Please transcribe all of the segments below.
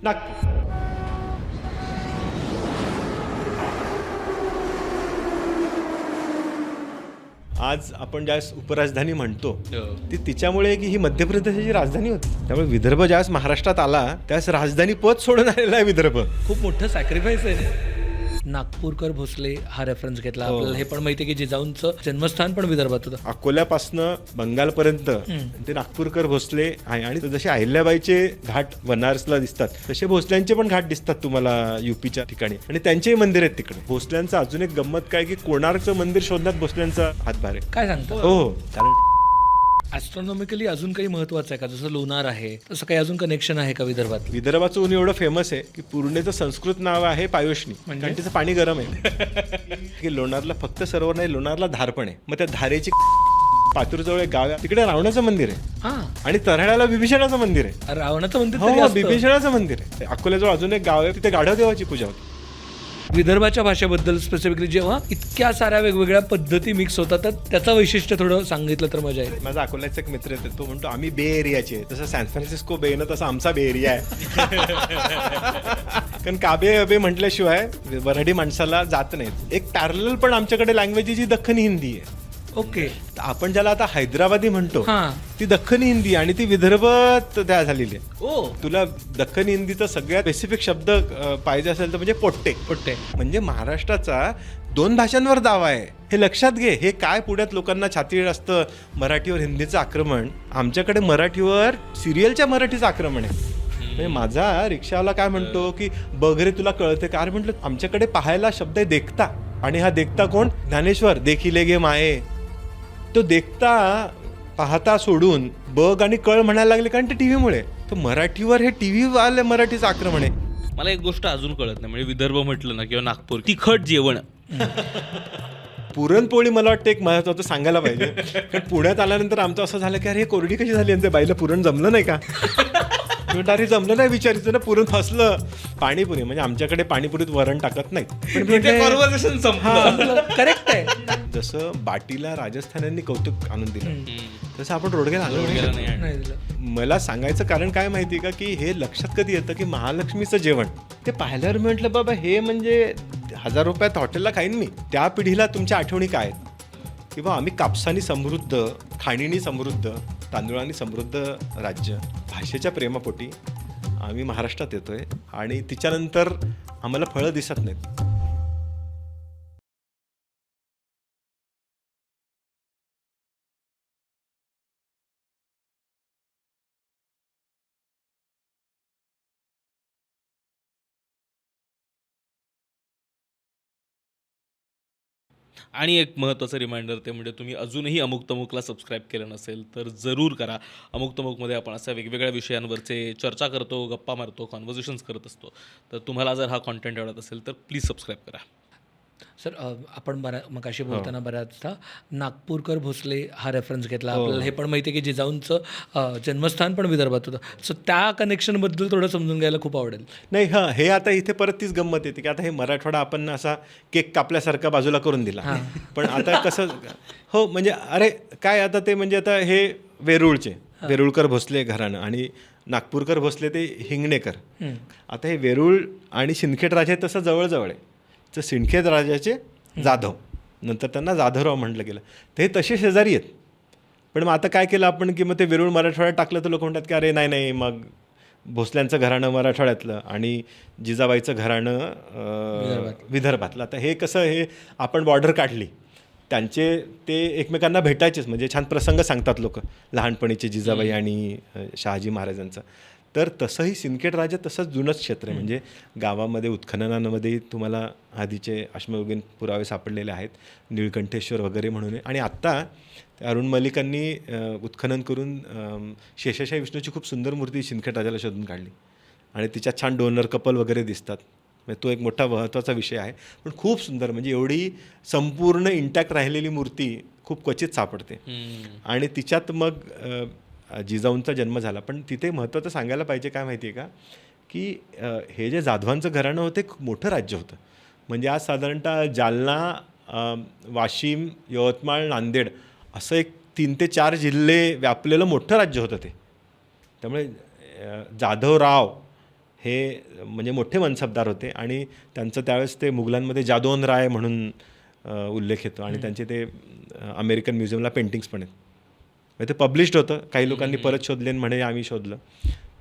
नागपूर. आज आपण ज्यावेळेस उपराजधानी म्हणतो ती तिच्यामुळे की ही मध्य प्रदेशाची राजधानी होती. त्यामुळे विदर्भ ज्यावेळेस महाराष्ट्रात आला त्यावेळेस राजधानी पद सोडून आलेला आहे विदर्भ. खूप मोठं सॅक्रिफाईस आहे. नागपूरकर भोसले हा रेफरन्स घेतला. आपल्याला हे पण माहिती आहे की जिजाऊंचं जन्मस्थान पण विदर्भात होतं. अकोल्यापासनं बंगालपर्यंत ते नागपूरकर भोसले आहे. आणि जसे अहिल्याबाईचे घाट बनारसला दिसतात तसे भोसल्यांचे पण घाट दिसतात तुम्हाला युपीच्या ठिकाणी. आणि त्यांचेही मंदिर आहेत तिकडे. भोसल्यांचं अजून एक गंमत काय की कोणार्कचं मंदिर शोधण्यात भोसल्यांचा हातभार आहे. काय सांगतो? हो, कारण ॲस्ट्रॉनॉमिकली अजून काही महत्वाचं आहे का? जसं लोणार आहे तसं काही अजून कनेक्शन आहे का विदर्भात? विदर्भाचं ऊन एवढं फेमस आहे की पूर्णेचं संस्कृत नाव आहे पायोष्णी. कारण तिचं पाणी गरम आहे. की लोणारला फक्त सरोवर नाही, लोणारला धार पण आहे. मग त्या धारेची पातूरजवळ एक गाव आहे, तिकडे रावणाचं मंदिर आहे. हा, आणि तऱ्हाळ्याला बिभीषणाचं मंदिर आहे. रावणाचं मंदिर हो, तरी असतं. बिभीषणाचं मंदिर आहे. अकोल्याजवळ अजून एक गाव आहे, तिथे गाढव देवाची पूजा होती. विदर्भाच्या भाषेबद्दल स्पेसिफिकली जेव्हा इतक्या साऱ्या वेगवेगळ्या पद्धती मिक्स होतात तर त्याचं वैशिष्ट्य थोडं सांगितलं तर मजा येईल. माझा अकोल्याचा एक मित्र आहे, तो म्हणतो आम्ही बे एरियाचे आहे. तसं सॅन फ्रान्सिस्को बे ना तसं आमचा बे एरिया आहे. कारण काबे अबे म्हटल्याशिवाय वऱ्हाडी माणसाला जात नाहीत. एक पॅरलल पण आमच्याकडे लँग्वेज जी दख्खनी हिंदी आहे. ओके. आपण ज्याला आता हैदराबादी म्हणतो हा. ती दख्खनी हिंदी आणि ती विदर्भात त्या झालेली आहे. ओ, तुला दख्खनी हिंदीचा सगळ्यात स्पेसिफिक शब्द पाहिजे असेल तर म्हणजे पोट्टे. पट्टे. म्हणजे महाराष्ट्राचा 2 भाषांवर दावा आहे, हे लक्षात घे. हे काय पुण्यात लोकांना छातीवर असतं मराठीवर हिंदीचं आक्रमण, आमच्याकडे मराठीवर सिरियलच्या मराठीचं आक्रमण आहे. म्हणजे माझा रिक्षावाला काय म्हणतो की बघ रे तुला कळते का? म्हटलं आमच्याकडे पाहायला शब्द आहे देखता. आणि हा देखता कोण? ज्ञानेश्वर. देखिले गे माये. तो देखता पाहता सोडून बघ आणि कळ म्हणायला लागले, कारण ते टीव्हीमुळे. तर मराठीवर हे टीव्ही वाले मराठीचं आक्रमण आहे. मला एक गोष्ट अजून कळत नाही, म्हणजे विदर्भ म्हटलं ना किंवा नागपूर, तिखट जेवण. पुरणपोळी मला वाटतं एक महत्त्वाचं सांगायला पाहिजे. कारण पुण्यात आल्यानंतर आमचं असं झालं की अरे कोरडी कशी झाली, आणि बाईला पुरण जमलं नाही का? अरे जमलं नाही विचारायचं ना, पुरण फसलं. पाणीपुरी म्हणजे आमच्याकडे पाणीपुरीत वरण टाकत नाही. कॉन्व्हर्सेशन संपलं. करेक्ट आहे. जसं बाटीला राजस्थान्यांनी कौतुक आणून दिलं तसं आपण रोडग्याला आणून नाही. नाही दिलं. मला सांगायचं कारण काय माहिती का की हे लक्षात कधी येतं की महालक्ष्मीचं जेवण ते पाहिल्यावर मी म्हटलं बाबा हे म्हणजे 1000 रुपयात हॉटेलला खाईन मी. त्या पिढीला तुमच्या आठवणी काय आहेत? किंवा आम्ही कापसानी समृद्ध, खाणीनी समृद्ध, तांदूळांनी समृद्ध राज्य. भाषेच्या प्रेमापोटी आम्ही महाराष्ट्रात येतोय आणि तिच्यानंतर आम्हाला फळं दिसत नाहीत. आणि एक महत्त्वाचं रिमाइंडर ते म्हणजे तुम्ही अजूनही अमुक तमुकला सबस्क्राईब केलं नसेल तर जरूर करा. अमुक तमुकमध्ये आपण अशा वेगवेगळ्या विषयांवरचे चर्चा करतो, गप्पा मारतो, कॉन्व्हर्सेशन्स करत असतो. तर तुम्हाला जर हा कॉन्टेंट आवडत असेल तर प्लीज सबस्क्राईब करा. सर, आपण मगाशी बोलताना बऱ्याचदा नागपूरकर भोसले हा रेफरन्स घेतला. आपल्याला हे पण माहिती आहे की जिजाऊंचं जन्मस्थान पण विदर्भात होतं. सो त्या कनेक्शनबद्दल थोडं समजून घ्यायला खूप आवडेल. नाही, हां, हे आता इथे परत तीच गंमत येते की आता हे मराठवाडा आपण असा केक कापल्यासारखा बाजूला करून दिला. पण आता कसं हो म्हणजे अरे काय आता ते म्हणजे आता हे वेरूळचे वेरूळकर भोसले घराणं आणि नागपूरकर भोसले ते हिंगणेकर. आता हे वेरूळ आणि सिंदखेड राजे तसं जवळजवळ आहे. तर सिंदखेड राजाचे जाधव, नंतर त्यांना जाधवराव म्हटलं गेलं. तर हे तसे शेजारी आहेत. पण मग आता काय केलं आपण की मग ते वेरूळ मराठवाड्यात टाकलं तर लोक म्हणतात की अरे नाही मग भोसल्यांचं घराणं मराठवाड्यातलं आणि जिजाबाईचं घराणं विदर्भातलं. आता हे कसं हे आपण बॉर्डर काढली, त्यांचे ते एकमेकांना भेटायचेच. म्हणजे छान प्रसंग सांगतात लोक लहानपणीचे जिजाबाई आणि शहाजी महाराजांचा. तर तसंही सिंदखेड राजा तसंच जुनंच क्षेत्र आहे. म्हणजे गावामध्ये उत्खननांमध्ये तुम्हाला आधीचे अश्मयुगीन पुरावे सापडलेले आहेत, निळकंठेश्वर वगैरे म्हणून. आणि आत्ता अरुण मलिकांनी उत्खनन करून शेषशाही विष्णूची खूप सुंदर मूर्ती सिंदखेड राजाला शोधून काढली आणि तिच्यात छान डोनर कपल वगैरे दिसतात. म्हणजे तो एक मोठा महत्त्वाचा विषय आहे. पण खूप सुंदर, म्हणजे एवढी संपूर्ण इंटॅक्ट राहिलेली मूर्ती खूप क्वचित सापडते. आणि तिच्यात मग जिजाऊंचा जन्म झाला. पण तिथे महत्त्वाचं सांगायला पाहिजे काय माहिती आहे का की हे जे जाधवांचं घराणं होतं खूप मोठं राज्य होतं. म्हणजे आज साधारणतः जालना, वाशिम, यवतमाळ, नांदेड असं एक 3 ते 4 जिल्हे व्यापलेलं मोठं राज्य होतं ते. त्यामुळे जाधवराव हे म्हणजे मोठे मनसबदार होते आणि त्यांचं त्यावेळेस ते मुघलांमध्ये जादोन राय म्हणून उल्लेख येतो आणि त्यांचे ते अमेरिकन म्युझियमला पेंटिंग्स पण आहेत. म्हणजे ते पब्लिश्ड होतं, काही लोकांनी परत शोधले आणि म्हणे आम्ही शोधलं.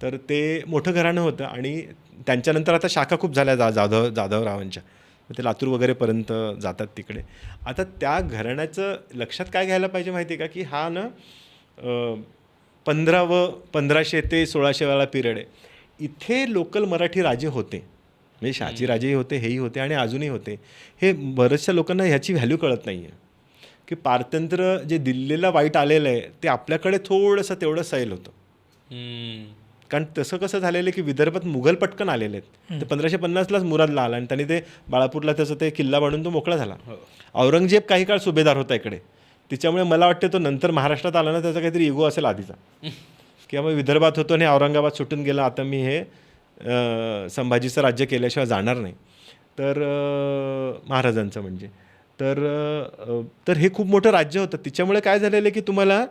तर ते मोठं घराणं होतं आणि त्यांच्यानंतर आता शाखा खूप झाल्या जाधवरावांच्या, ते लातूर वगैरेपर्यंत जातात तिकडे. आता त्या घराण्याचं लक्षात काय घ्यायला पाहिजे माहिती आहे का, की हा ना 1500 ते 1600 वाला पिरियड आहे. इथे लोकल मराठी राजे होते, म्हणजे शहाजी राजेही होते, हेही होते आणि अजूनही होते. हे बऱ्याचशा लोकांना ह्याची व्हॅल्यू कळत नाही आहे की पारतंत्र्य जे दिल्लीला वाईट आलेलं आहे ते आपल्याकडे थोडंसं तेवढं सैल होतं. कारण तसं कसं झालेलं आहे की विदर्भात मुघल पटकन आलेले आहेत. तर 1550लाच मुरादला आला आणि त्यांनी ते बाळापूरला त्याचं ते किल्ला बांधून तो मोकळा झाला. औरंगजेब काही काळ सुभेदार होता इकडे, तिच्यामुळे मला वाटतं तो नंतर महाराष्ट्रात आला ना त्याचा काहीतरी इगो असेल आधीचा, किंवा मग विदर्भात होतो आणि औरंगाबाद सुटून गेला, आता मी हे संभाजीचं राज्य केल्याशिवाय जाणार नाही. तर महाराजांचं म्हणजे तर हे खूप मोठं राज्य होतं. तिच्यामुळे काय झालेलं आहे की तुम्हाला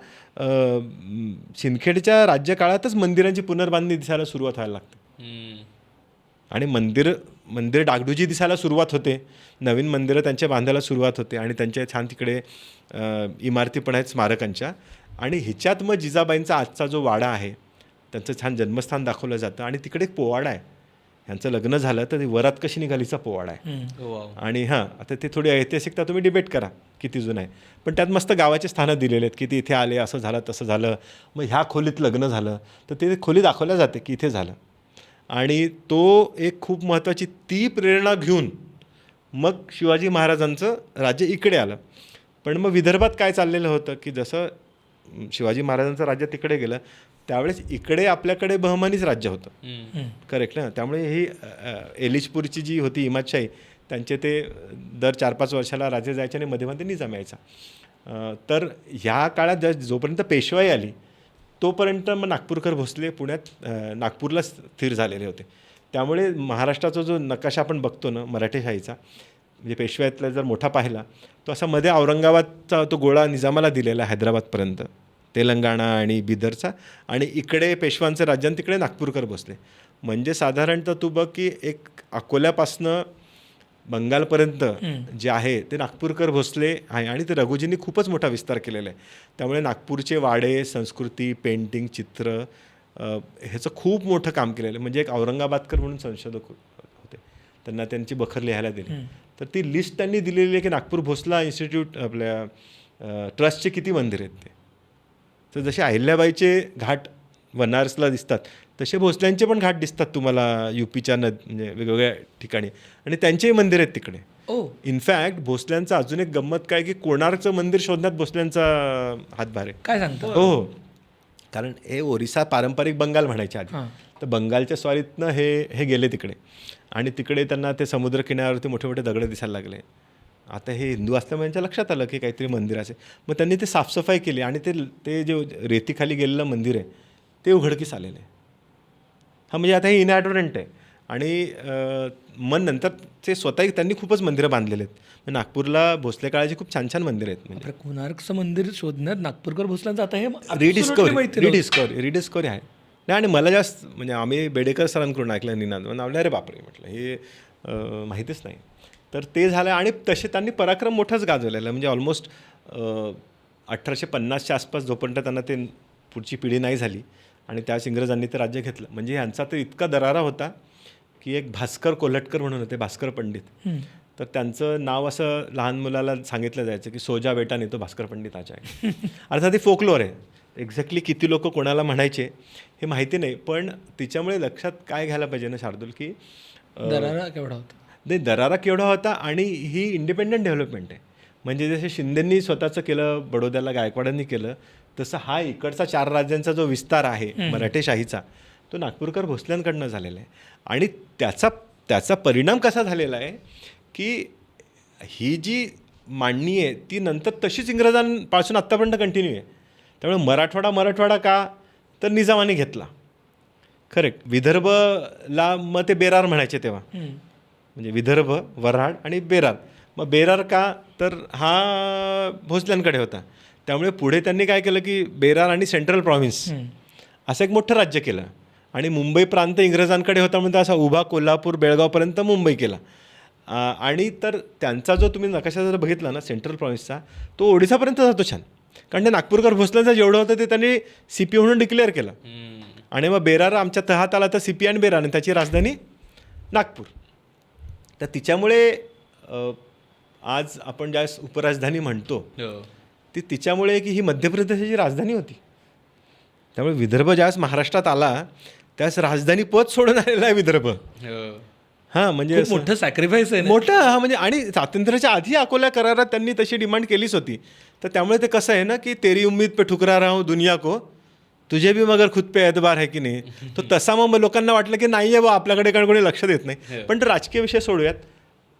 सिंदखेडच्या राज्यकाळातच मंदिरांची पुनर्बांधणी दिसायला सुरुवात व्हायला लागते आणि मंदिर डागडुजी दिसायला सुरुवात होते, नवीन मंदिरं त्यांच्या बांधायला सुरुवात होते आणि त्यांच्या छान तिकडे इमारती पण आहेत स्मारकांच्या. आणि ह्याच्यात मग जिजाबाईंचा आजचा जो वाडा आहे त्यांचं छान जन्मस्थान दाखवलं जातं आणि तिकडे एक पोवाडा आहे. ह्यांचं लग्न झालं तर वरात कशी निघालीचा पोवाडा आहे. आणि हां, आता ते थोडी ऐतिहासिकता तुम्ही डिबेट करा किती जुनं आहे, पण त्यात मस्त गावाचे स्थानं दिलेले आहेत की ते इथे आले, असं झालं तसं झालं, मग ह्या खोलीत लग्न झालं तर ते खोली दाखवल्या जाते की इथे झालं. आणि तो एक खूप महत्त्वाची ती प्रेरणा घेऊन मग शिवाजी महाराजांचं राज्य इकडे आलं. पण मग विदर्भात काय चाललेलं होतं की जसं शिवाजी महाराजांचं राज्य तिकडे गेलं त्यावेळेस इकडे आपल्याकडे बहमानीच राज्य होतं, करेक्ट ना. त्यामुळे ही एलिचपूरची जी होती इमादशाही, त्यांचे ते दर 4-5 वर्षाला राज्य जायचे आणि मध्ये निजाम यायचा. तर ह्या काळात जोपर्यंत पेशवाई आली तोपर्यंत मग नागपूरकर भोसले पुण्यात नागपूरला स्थिर झालेले होते. त्यामुळे महाराष्ट्राचा जो नकाशा आपण बघतो ना मराठेशाहीचा, म्हणजे पेशव्यातला जर मोठा पाहिला तो असा मध्ये औरंगाबादचा तो गोळा निजामाला दिलेला हैदराबादपर्यंत, तेलंगणा आणि बिदरचा, आणि इकडे पेशवांचं राज्य आणि तिकडे नागपूरकर भोसले. म्हणजे साधारणतः तू बघ की एक अकोल्यापासनं बंगालपर्यंत जे आहे ते नागपूरकर भोसले आहे आणि ते रघुजींनी खूपच मोठा विस्तार केलेला आहे. त्यामुळे नागपूरचे वाडे, संस्कृती, पेंटिंग, चित्र ह्याचं खूप मोठं काम केलेलं आहे. म्हणजे एक औरंगाबादकर म्हणून संशोधक होते, त्यांना त्यांची बखर लिहायला दिली. तर ती लिस्ट त्यांनी दिलेली आहे की नागपूर भोसला इन्स्टिट्यूट आपल्या ट्रस्टचे किती मंदिर आहेत ते. तर जसे अहिल्याबाईचे घाट बनारसला दिसतात तसे भोसल्यांचे पण घाट दिसतात तुम्हाला UPच्या म्हणजे वेगवेगळ्या ठिकाणी, आणि त्यांचेही मंदिर आहेत तिकडे. इनफॅक्ट भोसल्यांचं अजून एक गंमत काय की कोणार्कचं मंदिर शोधण्यात भोसल्यांचा हातभार आहे. काय सांगतो? हो, कारण हे ओरिसा पारंपरिक बंगाल म्हणायचे आधी, तर बंगालच्या स्वारीतनं हे गेले तिकडे आणि तिकडे त्यांना ते समुद्रकिनाऱ्यावरती मोठे मोठे दगड दिसायला लागले. आता हे हिंदू असल्यामुळे त्यांच्या लक्षात आलं की काहीतरी मंदिर असेल, मग त्यांनी ते साफसफाई केली आणि ते जे रेतीखाली गेलेलं मंदिर आहे ते उघडकीस आलेलं आहे. हा म्हणजे आता हे इनॲडव्हरंट आहे. आणि मग नंतर ते स्वतःही त्यांनी खूपच मंदिरं बांधलेले आहेत. नागपूरला भोसले काळाची खूप छान छान मंदिरं आहेत. म्हणजे कोणार्कचं मंदिर शोधण्यात नागपूरकर भोसल्यांचं आता हे रिडिस्कवरी आहे नाही. आणि मला जास्त म्हणजे आम्ही बेडेकर सरांकडून ऐकलं निनाद, म्हणून अरे बापरे म्हटलं हे माहितीच नाही. तर ते झालं आणि तसे त्यांनी पराक्रम मोठाच गाजवलेला. म्हणजे ऑलमोस्ट 1850च्या आसपास जोपर्यंत त्यांना ते पुढची पिढी नाही झाली आणि त्याच इंग्रजांनी ते राज्य घेतलं. म्हणजे यांचा तर इतका दरारा होता की एक भास्कर कोल्हटकर म्हणून होते, भास्कर पंडित, तर त्यांचं नाव असं लहान मुलाला सांगितलं जायचं की सोजा बेटा नाही तो भास्कर पंडित आजा आहे. अर्थात ते फोकलोर आहे, एक्झॅक्टली किती लोक कोणाला म्हणायचे हे माहिती नाही. पण तिच्यामुळे लक्षात काय घ्यायला पाहिजे ना शार्दूल की दरारा केवढा होता, नाही दरारा केवढा होता आणि ही इंडिपेंडंट डेव्हलपमेंट आहे. म्हणजे जसे शिंदेंनी स्वतःचं केलं, बडोद्याला गायकवाडांनी केलं, तसं हा इकडचा 4 राज्यांचा जो विस्तार आहे मराठेशाहीचा तो नागपूरकर भोसल्यांकडनं झालेला आहे. आणि त्याचा परिणाम कसा झालेला आहे की ही जी मांडणी आहे ती नंतर तशीच इंग्रजांपासून आत्तापर्यंत कंटिन्यू आहे. त्यामुळे मराठवाडा का तर निजामाने घेतला, करेक्ट. विदर्भला मग ते बेरार म्हणायचे तेव्हा, म्हणजे विदर्भ, वऱ्हाड आणि बेरार. मग बेरार का तर हा भोसल्यांकडे होता. त्यामुळे पुढे त्यांनी काय केलं की बेरार आणि सेंट्रल प्रॉव्हिन्स असं एक मोठं राज्य केलं आणि मुंबई प्रांत इंग्रजांकडे होता म्हणून असा उभा कोल्हापूर बेळगावपर्यंत मुंबई केला. आणि तर त्यांचा जो तुम्ही नकाशा जर बघितला ना सेंट्रल प्रॉव्हिन्सचा, तो ओडिसापर्यंत जातो छान. कारण ते नागपूरकर भोसलेचं जेवढं होतं ते त्यांनी CP म्हणून डिक्लेअर केलं. आणि मग बेरार आमच्या तहात आला तर CP आणि बेरार, आणि त्याची राजधानी नागपूर. तर तिच्यामुळे आज आपण ज्यावेळेस उपराजधानी म्हणतो ती तिच्यामुळे की ही मध्य प्रदेशाची राजधानी होती. त्यामुळे विदर्भ ज्यावेळेस महाराष्ट्रात आला त्यावेळेस राजधानी पद सोडून आलेला आहे विदर्भ. हां, म्हणजे खूप मोठं सॅक्रिफाईस आहे ना. मोठं. हां, म्हणजे आणि स्वातंत्र्याच्या आधी अकोला करारात त्यांनी तशी डिमांड केलीच होती. तर त्यामुळे ते कसं आहे ना की तेरी उम्मीद पे ठुकरा रहा हूं दुनिया को, तुझे भी मगर खुद पे एतबार है की नाही. तो तसा मग लोकांना वाटलं की नाही आहे बा आपल्याकडे कारण कोणी लक्ष देत नाही. पण राजकीय विषय सोडूयात.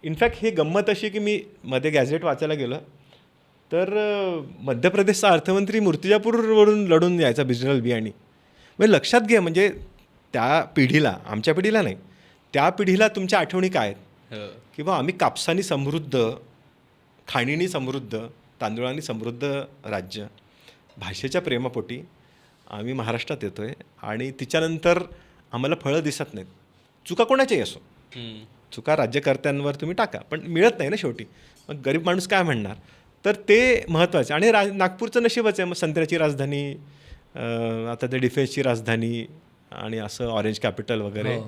इनफॅक्ट ही गंमत अशी की मी मध्ये गॅझेट वाचायला गेलं तर मध्य प्रदेशचा अर्थमंत्री मूर्तिजापूरवरून लढून यायचा बिजनल बियाणी. म्हणजे लक्षात घ्या, म्हणजे त्या पिढीला, आमच्या पिढीला नाही, त्या पिढीला तुमच्या आठवणी काय आहेत की बा आम्ही कापसानी समृद्ध, खाणीनी समृद्ध, तांदूळांनी समृद्ध राज्य, भाषेच्या प्रेमापोटी आम्ही महाराष्ट्रात येतो आहे आणि तिच्यानंतर आम्हाला फळं दिसत नाहीत. चुका कोणाच्याही असो, चुका राज्यकर्त्यांवर तुम्ही टाका, पण मिळत नाही ना शेवटी. मग गरीब माणूस काय म्हणणार. तर ते महत्त्वाचं. आणि नागपूरचं नशीबच आहे. मग संत्र्याची राजधानी, आता ते डिफेन्सची राजधानी आणि असं ऑरेंज कॅपिटल वगैरे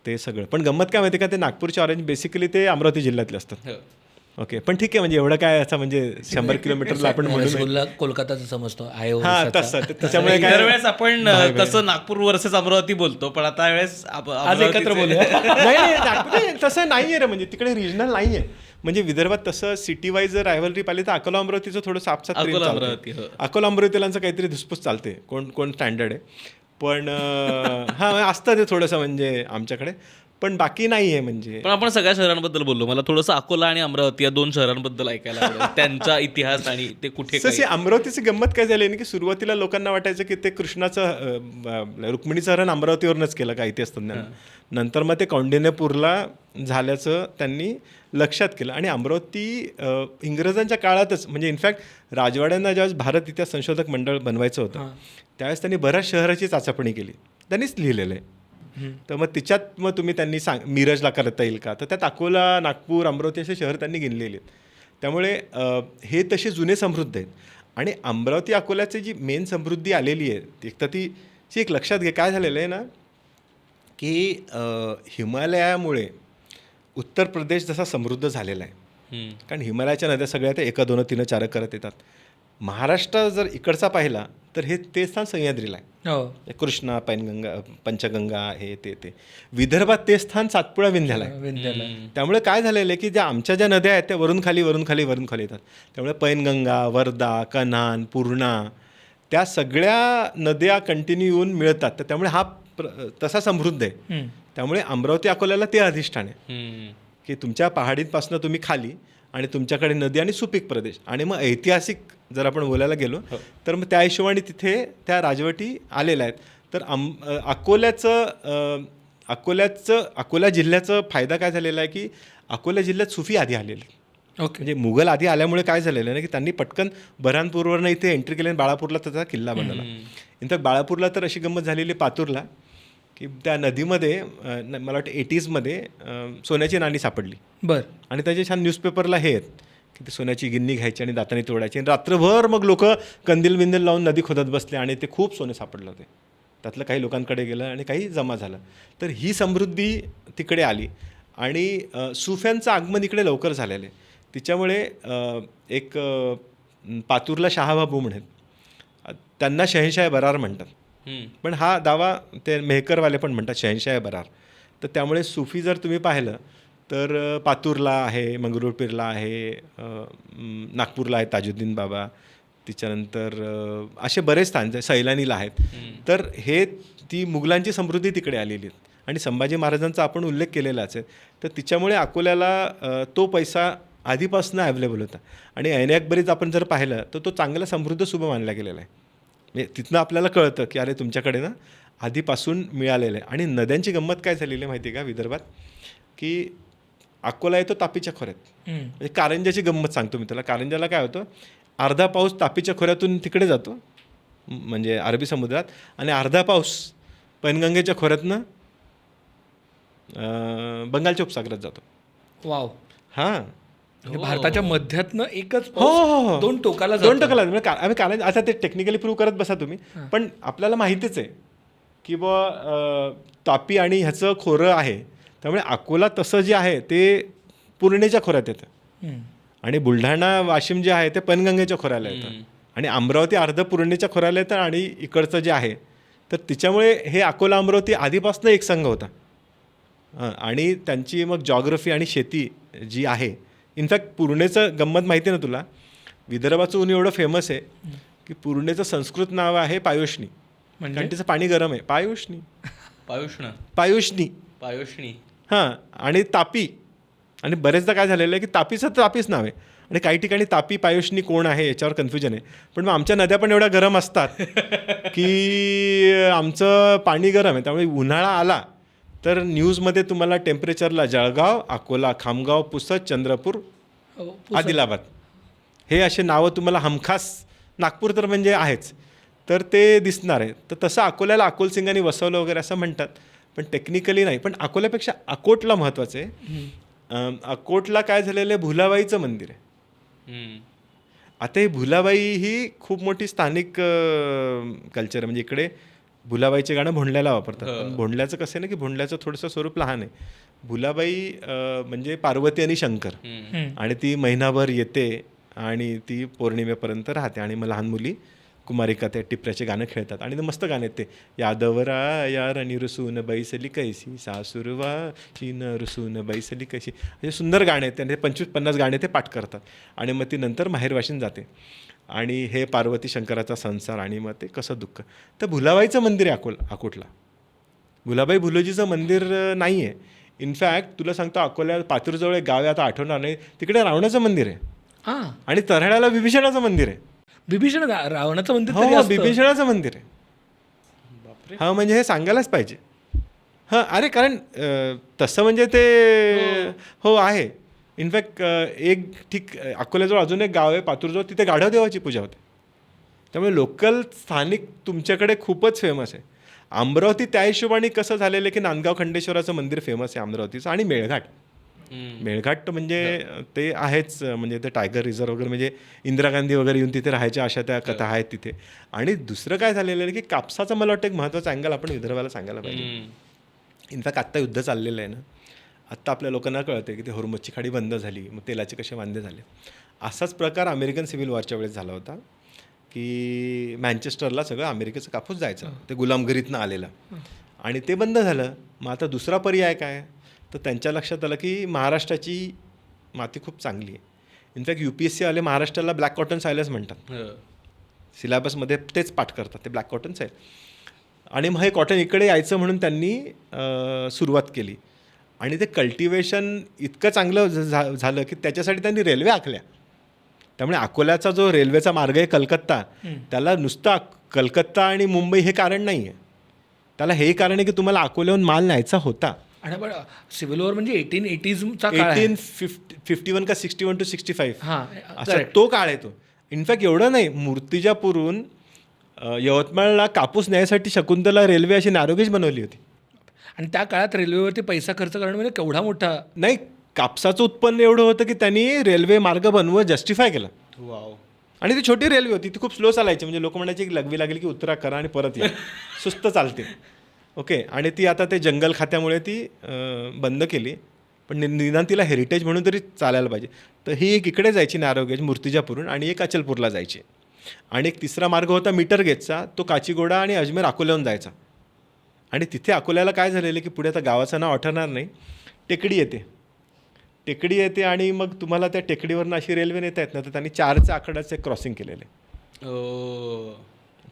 ते सगळं. पण गंमत काय माहिती का, ते नागपूरचे ऑरेंज बेसिकली ते अमरावती जिल्ह्यातले असतात. ओके, पण ठीक आहे, म्हणजे एवढं काय असं म्हणजे 100 किलोमीटरला आपण म्हणून रसगुल्ला कोलकाताचं समजतो आहे. हां, तसं. त्याच्यामुळे इतर वेळेस आपण कसं नागपूर वर्सेस अमरावती बोलतो, पण आता वेळेस आज एकत्र बोलूया. नाही, नागपूर तसं नाही आहे रे, म्हणजे तिकडे रिजनल नाही आहे. म्हणजे विदर्भात तसं सिटी वाईज जर रायव्हलरी पाहिली तर अकोला अमरावतीचं थोडं सापसाप अकोला अमरावतीलांचं काहीतरी धुसपूस चालते, कोण स्टँडर्ड आहे. पण हां असतं ते थोडंसं म्हणजे आमच्याकडे, पण बाकी नाही आहे. म्हणजे पण आपण सगळ्या शहरांबद्दल बोललो, मला थोडंसं अकोला आणि अमरावती या 2 शहरांबद्दल ऐकायला आवडेल. त्यांचा इतिहास आणि ते कुठे तशी अमरावतीची गंमत काय झाली ना की सुरुवातीला लोकांना वाटायचं की ते कृष्णाचं रुक्मिणीचं हरण अमरावतीवरूनच केलं का इतिहास तज्ञांना. नंतर मग ते कौंडिण्यपूरला झाल्याचं त्यांनी लक्षात केलं. आणि अमरावती इंग्रजांच्या काळातच, म्हणजे इनफॅक्ट राजवाड्यांना ज्यावेळेस भारत इतिहास संशोधक मंडळ बनवायचं होतं त्यावेळेस त्यांनी बऱ्याच शहराची चाचपणी केली, त्यांनीच लिहिलेलं आहे. तर मग तिच्यात मग तुम्ही त्यांनी मिरजला करता येईल का, तर त्यात अकोला, नागपूर, अमरावती असे शहर त्यांनी गिनलेले आहेत. त्यामुळे हे तसे जुने समृद्ध आहेत. आणि अमरावती अकोल्याची जी मेन समृद्धी आलेली आहे एक तर ती एक लक्षात घे काय झालेलं आहे ना की हिमालयामुळे उत्तर प्रदेश जसा समृद्ध झालेला आहे. कारण हिमालयाच्या नद्या सगळ्या त्या 1, 2, 3, 4 करत येतात. महाराष्ट्र जर इकडचा पाहिला तर हे ते स्थान सह्याद्रीला आहे. कृष्णा, पैनगंगा, पंचगंगा, हे ते. विदर्भात ते स्थान सातपुडा विंध्याला आहे. त्यामुळे काय झालेलं आहे की ज्या आमच्या ज्या नद्या आहेत त्या वरून खाली येतात. त्यामुळे पैनगंगा, वर्धा, कन्हान, पूर्णा, त्या सगळ्या नद्या कंटिन्यू येऊन मिळतात. तर त्यामुळे हा तसा समृद्ध आहे. त्यामुळे अमरावती अकोल्याला ते अधिष्ठान आहे की तुमच्या पहाडींपासून तुम्ही खाली आणि तुमच्याकडे नदी आणि सुपीक प्रदेश. आणि मग ऐतिहासिक जर आपण बोलायला गेलो तर मग त्या हिशोबाने तिथे त्या राजवटी आलेल्या आहेत. तर अकोला जिल्ह्याचा फायदा काय झालेला आहे की अकोला जिल्ह्यात सुफी आधी आलेले. म्हणजे मुघल आधी आल्यामुळे काय झालेलं आहे ना की त्यांनी पटकन बऱ्हाणपूरवरनं इथे एंट्री केली आणि बाळापूरला त्याचा किल्ला बनवला. इनफॅक्ट बाळापूरला तर अशी गंमत झालेली पातूरला की त्या नदीमध्ये मला वाटतं 80sमध्ये सोन्याची नाणी सापडली. बरं. आणि त्याचे छान न्यूजपेपरला हे आहेत की ते सोन्याची गिन्नी घ्यायची आणि दाताने तोडायची. आणि रात्रभर मग लोक कंदील बिंदील लावून नदी खोदत बसले आणि ते खूप सोने सापडलं होते. त्यातलं काही लोकांकडे गेलं आणि काही जमा झालं. तर ही समृद्धी तिकडे आली. आणि सुफ्यांचं आगमन इकडे लवकर झालेलं आहे. तिच्यामुळे एक पातूरला शहाबाबू म्हणत, त्यांना शहेनशाह बरार म्हणतात. पण हा दावा ते मेहकरवाले पण म्हणतात शहेनशाह बरार. तर त्यामुळे सुफी जर तुम्ही पाहिलं तर पातूरला आहे, मंगरुळपीरला आहे, नागपूरला आहे ताजुद्दीन बाबा, तिच्यानंतर असे बरेच स्थान सैलानीला आहेत. तर हे ती मुघलांची समृद्धी तिकडे आलेली आहे. आणि संभाजी महाराजांचा आपण उल्लेख केलेलाच आहे. तर तिच्यामुळे अकोल्याला तो पैसा आधीपासून अवेलेबल होता. आणि ऐन अकबरीत आपण जर पाहिलं तर तो चांगला समृद्ध सुभा मानला गेलेला आहे. म्हणजे तिथनं आपल्याला कळतं की अरे तुमच्याकडे ना आधीपासून मिळालेलं आहे. आणि नद्यांची गंमत काय झालेली आहे माहिती आहे का विदर्भात, की अकोला येतो तापीच्या खोऱ्यात. म्हणजे कारंजाची गंमत सांगतो मी त्याला. कारंजाला काय होतं, अर्धा पाऊस तापीच्या खोऱ्यातून तिकडे जातो म्हणजे अरबी समुद्रात, आणि अर्धा पाऊस पैनगंगेच्या खोऱ्यातनं बंगालच्या उपसागरात जातो. वाव. हां, म्हणजे भारताच्या मध्यातनं एकच हो हो हो, दोन टोकाला दोन जातो. टोकाला म्हणजे आम्ही काल आता ते टेक्निकली प्रूव्ह करत बसा तुम्ही, पण आपल्याला माहितीच आहे की बुवा तापी आणि ह्याचं खोरं आहे, त्यामुळे अकोला तसं जे आहे ते पूर्णेच्या खोऱ्यात येतं हम्म. आणि बुलढाणा वाशिम जे आहे ते पैनगंगेच्या खोऱ्याला येतं आणि अमरावती अर्ध पूर्णेच्या खोऱ्याला येतं आणि इकडचं जे आहे तर तिच्यामुळे हे अकोला अमरावती आधीपासून एक संघ होता. आणि त्यांची मग जॉग्रफी आणि शेती जी आहे, इनफॅक्ट पूर्णेचं गंमत माहिती आहे ना तुला, विदर्भाचं ऊन एवढं फेमस आहे की पूर्णेचं संस्कृत नाव आहे पायोष्णी, म्हणजे कारण तिचं पाणी गरम आहे. पायोष्णी पायुष्ण पायोष्णी पायोष्णी हां. आणि तापी, आणि बरेचदा काय झालेलं आहे की तापीचं तापीच नाव आहे आणि काही ठिकाणी तापी पायोष्णी कोण आहे याच्यावर कन्फ्युजन आहे. पण मग आमच्या नद्या पण एवढ्या गरम असतात की आमचं पाणी गरम आहे, त्यामुळे उन्हाळा आला तर न्यूजमध्ये तुम्हाला टेम्परेचरला जळगाव, अकोला, खामगाव, पुसद, चंद्रपूर, हो, पुसद. आदिलाबाद हे असे नावं तुम्हाला हमखास, नागपूर तर म्हणजे आहेच, तर ते दिसणार आहे. तर तसं अकोल्याला अकोलसिंगांनी वसवलं वगैरे असं म्हणतात, पण टेक्निकली नाही. पण अकोल्यापेक्षा अकोटला महत्त्वाचं आहे. अकोटला काय झालेलं आहे, भुलाबाईचं मंदिर आहे. आता ही भुलाबाई ही खूप मोठी स्थानिक कल्चर आहे. म्हणजे इकडे भुलाबाईचे गाणं भोंडल्याला वापरतात, पण भोंडल्याचं कसं आहे ना की भोंडल्याचं थोडंसं स्वरूप लहान आहे. भुलाबाई म्हणजे पार्वती आणि शंकर, आणि ती महिनाभर येते आणि ती पौर्णिमेपर्यंत राहते आणि मग लहान मुली कुमारिका त्या टिपऱ्याचे गाणं खेळतात आणि ते मस्त गाणे आहेत ते. यादवरा यार आणि रुसून बैसली कैसी सासुरवा चीन रुसून बैसली कैसी, हे सुंदर गाणे आहेत. त्यांचे 25-50 गाणे ते पाठ करतात आणि मग ती नंतर माहेरवाशीन जाते आणि हे पार्वती शंकराचा संसार आणि मग ते कसं दुःख. तर भुलाबाईचं मंदिर आहे अकोटला. भुलाबाई भुलोजीचं मंदिर नाही आहे. इनफॅक्ट तुला सांगतो, अकोल्या पातूरजवळ एक गाव आहे, आता आठवणार नाही, तिकडे रावणाचं मंदिर आहे हां, आणि तऱ्हाड्याला बिभीषणाचं मंदिर आहे. बिभीषण रावणाचं मंदिर हो तरी हो, असतं. बिभीषणाचं मंदिर आहे. हां, म्हणजे हे सांगायलाच पाहिजे. हां, अरे कारण तसं म्हणजे ते हो आहे. इनफॅक्ट एक अकोल्याजवळ अजून एक गाव आहे पातूरजवळ, तिथे गाढव देवाची पूजा होते. त्यामुळे लोकल स्थानिक तुमच्याकडे खूपच फेमस आहे. अमरावती त्या हिशोबाने कसं झालेलं आहे की नांदगाव खंडेश्वराचं मंदिर फेमस आहे अमरावतीचं, आणि मेळघाट. मेळघाट म्हणजे ते आहेच, म्हणजे ते टायगर रिझर्व वगैरे, म्हणजे इंदिरा गांधी वगैरे येऊन तिथे राहायच्या अशा त्या कथा आहेत तिथे. आणि दुसरं काय झालेलं आहे की कापसाचं मला वाटतं एक महत्त्वाचा अँगल आपण विदर्भाला सांगायला पाहिजे. इनफॅक्ट आत्ता युद्ध चाललेलं आहे ना, आत्ता आपल्या लोकांना कळतं की ते होर्मुझची खाडी बंद झाली, मग तेलाचे कसे वांदे झाले. असाच प्रकार अमेरिकन सिव्हिल वॉरच्या वेळेस झाला होता की मँचेस्टरला सगळं अमेरिकेचं कापूस जायचं, ते गुलामगिरीतनं आलेलं, आणि ते बंद झालं. मग आता दुसरा पर्याय काय, तर त्यांच्या लक्षात आलं की महाराष्ट्राची माती खूप चांगली आहे. इनफॅक्ट UPSC आले महाराष्ट्राला ब्लॅक कॉटन सायलस म्हणतात, सिलेबसमध्ये तेच पाठ करतात, ते ब्लॅक कॉटन साईल. आणि मग हे कॉटन इकडे यायचं म्हणून त्यांनी सुरुवात केली आणि ते कल्टिवेशन इतकं चांगलं झालं की त्याच्यासाठी त्यांनी रेल्वे आखल्या. त्यामुळे अकोल्याचा जो रेल्वेचा मार्ग आहे कलकत्ता, त्याला नुसता कलकत्ता आणि मुंबई हे कारण नाही आहे, त्याला हे कारण आहे की तुम्हाला अकोल्याहून माल न्यायचा होता. आणि पण सिव्हिल वॉर म्हणजे 1880चा काळ आहे. 1851 का 61 to 65 हां, असा तो काळ आहे तो. इनफॅक्ट एवढं नाही, मूर्तिजापूरहून यवतमाळला कापूस न्यायसाठी शकुंतला रेल्वे अशी नॅरोगेज बनवली होती. आणि त्या काळात रेल्वेवरती पैसा खर्च करणं म्हणजे केवढा मोठा. नाही, कापसाचं उत्पन्न एवढं होतं की त्यांनी रेल्वे मार्ग बनवून जस्टिफाय केला. वाव. आणि ती छोटी रेल्वे होती, ती खूप स्लो चालायची, म्हणजे लोक म्हणायचे की लगवी लागली की उतरा करा आणि परत या, सुस्त चालते. ओके. आणि ती आता ते जंगल खात्यामुळे ती बंद केली, पण निदान तिला हेरिटेज म्हणून तरी चालायला पाहिजे. तर ही एक इकडे जायची नॅरोगेज मूर्तिजापूरहून, आणि एक अचलपूरला जायची, आणि एक तिसरा मार्ग होता मीटर गेजचा, तो काचीगोडा आणि अजमेर अकोल्याहून जायचा. आणि तिथे अकोल्याला काय झालेलं की पुढे आता गावाचं नाव आठवणार नाही, टेकडी येते आणि मग तुम्हाला त्या टेकडीवरनं अशी रेल्वे नेता येत ना, तर त्यांनी 4चं आकडाचं एक क्रॉसिंग केलेलं आहे.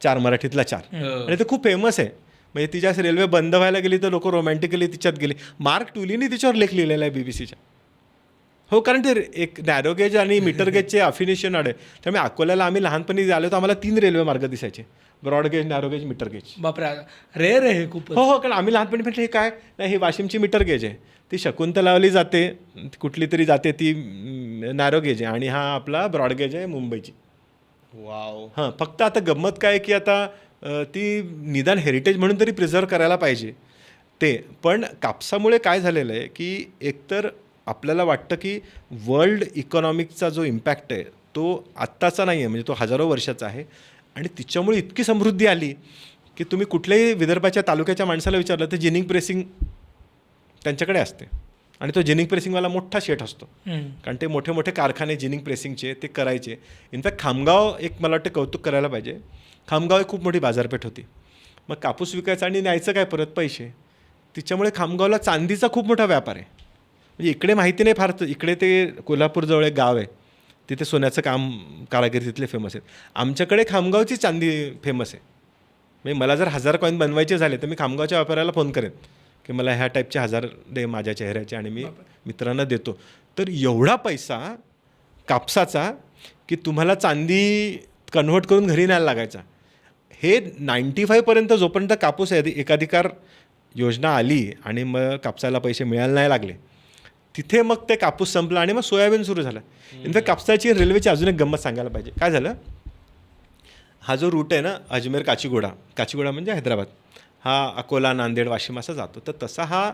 4 मराठीतला 4, आणि ते खूप फेमस आहे. म्हणजे तिच्या रेल्वे बंद व्हायला गेली तर लोक रोमॅन्टिकली तिच्यात गेली. मार्क ट्युलीनी तिच्यावर लेख लिहिलेला आहे BBCच्या. हो, कारण ते एक नॅरोगेज आणि मीटर गेजचे अफिनिशन आहे. त्यामुळे अकोल्याला आम्ही लहानपणी आलो तर आम्हाला 3 रेल्वे मार्ग दिसायचे, ब्रॉडगेज, नॅरोगेज, मीटर गेज. बापरे, रेअर आहे हे खूप. हो, कारण आम्ही लहानपणी म्हटलं हे काय नाही, ही वाशिमची मीटर गेज आहे, ती शकुंतलावली जाते, कुठली तरी जाते ती नॅरोगेज आहे, आणि हा आपला ब्रॉडगेज आहे मुंबईची. वाव. हां, फक्त आता गंमत काय की आता ती निदान हेरिटेज म्हणून तरी प्रिझर्व करायला पाहिजे ते. पण कापसामुळे काय झालेलं आहे की एकतर आपल्याला वाटतं की वर्ल्ड इकॉनॉमिकचा जो इम्पॅक्ट आहे तो आत्ताचा नाही आहे, म्हणजे तो हजारो वर्षाचा आहे. आणि तिच्यामुळे इतकी समृद्धी आली की तुम्ही कुठल्याही विदर्भाच्या तालुक्याच्या माणसाला विचारलं तर जिनिंग प्रेसिंग त्यांच्याकडे असते. आणि तो जिनिंग प्रेसिंगवाला मोठा शेट असतो, कारण ते मोठे मोठे कारखाने जिनिंग प्रेसिंगचे ते करायचे. इनफॅक्ट खामगाव एक मला वाटतं कौतुक करायला पाहिजे. खामगाव एक खूप मोठी बाजारपेठ होती. मग कापूस विकायचा आणि न्यायचं काय परत पैसे. तिच्यामुळे खामगावला चांदीचा खूप मोठा व्यापार आहे. म्हणजे इकडे माहिती नाही फार, इकडे ते कोल्हापूरजवळ एक गाव आहे, तिथे सोन्याचं काम कारागीर तिथले फेमस आहेत. आमच्याकडे खामगावची चांदी फेमस आहे. म्हणजे मला जर 1000 कॉईन बनवायचे झाले तर मी खामगावच्या व्यापाऱ्याला फोन करेन की मला ह्या टाईपचे 1000 दे माझ्या चेहऱ्याचे, आणि मी मित्रांना देतो. तर एवढा पैसा कापसाचा की तुम्हाला चांदी कन्व्हर्ट करून घरी न्यायला लागायचा. हे 95% जोपर्यंत कापूस एकाधिकार योजना आली आणि मग कापसाला पैसे मिळायला नाही लागले, तिथे मग ते कापूस संपला आणि मग सोयाबीन सुरू झालं. इनफॅक्ट कापसाची रेल्वेची अजून एक गंमत सांगायला पाहिजे. काय झालं, हा जो रूट आहे ना अजमेर काचीगुडा म्हणजे हैदराबाद, हा अकोला नांदेड वाशिम असा जातो. तर तसा हा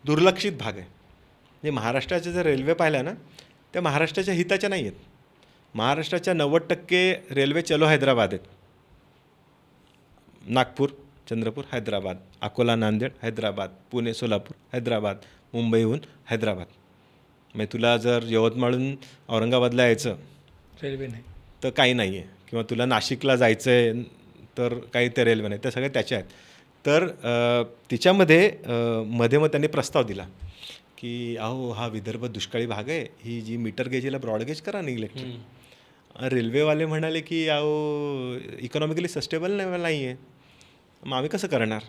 दुर्लक्षित भाग आहे. म्हणजे महाराष्ट्राच्या जर रेल्वे पाहिल्या ना त्या महाराष्ट्राच्या हिताच्या नाही आहेत. महाराष्ट्राच्या 90% रेल्वे चलो हैदराबाद आहेत. नागपूर चंद्रपूर हैदराबाद, अकोला नांदेड हैदराबाद, पुणे सोलापूर हैदराबाद, मुंबईहून हैदराबाद. म्हणजे तुला जर यवतमाळहून औरंगाबादला यायचं रेल्वे नाही तर काही नाही आहे, किंवा तुला नाशिकला जायचं आहे तर काही ते रेल्वे नाही, त्या सगळ्या त्याच्या आहेत. तर तिच्यामध्ये मध्ये मग त्यांनी प्रस्ताव दिला की अहो हा विदर्भ दुष्काळी भाग आहे, ही जी मीटर गेजला ब्रॉडगेज करा ना इलेक्ट्रिक. रेल्वेवाले म्हणाले की अहो इकॉनॉमिकली सस्टेबल नाही आहे, मग आम्ही कसं करणार,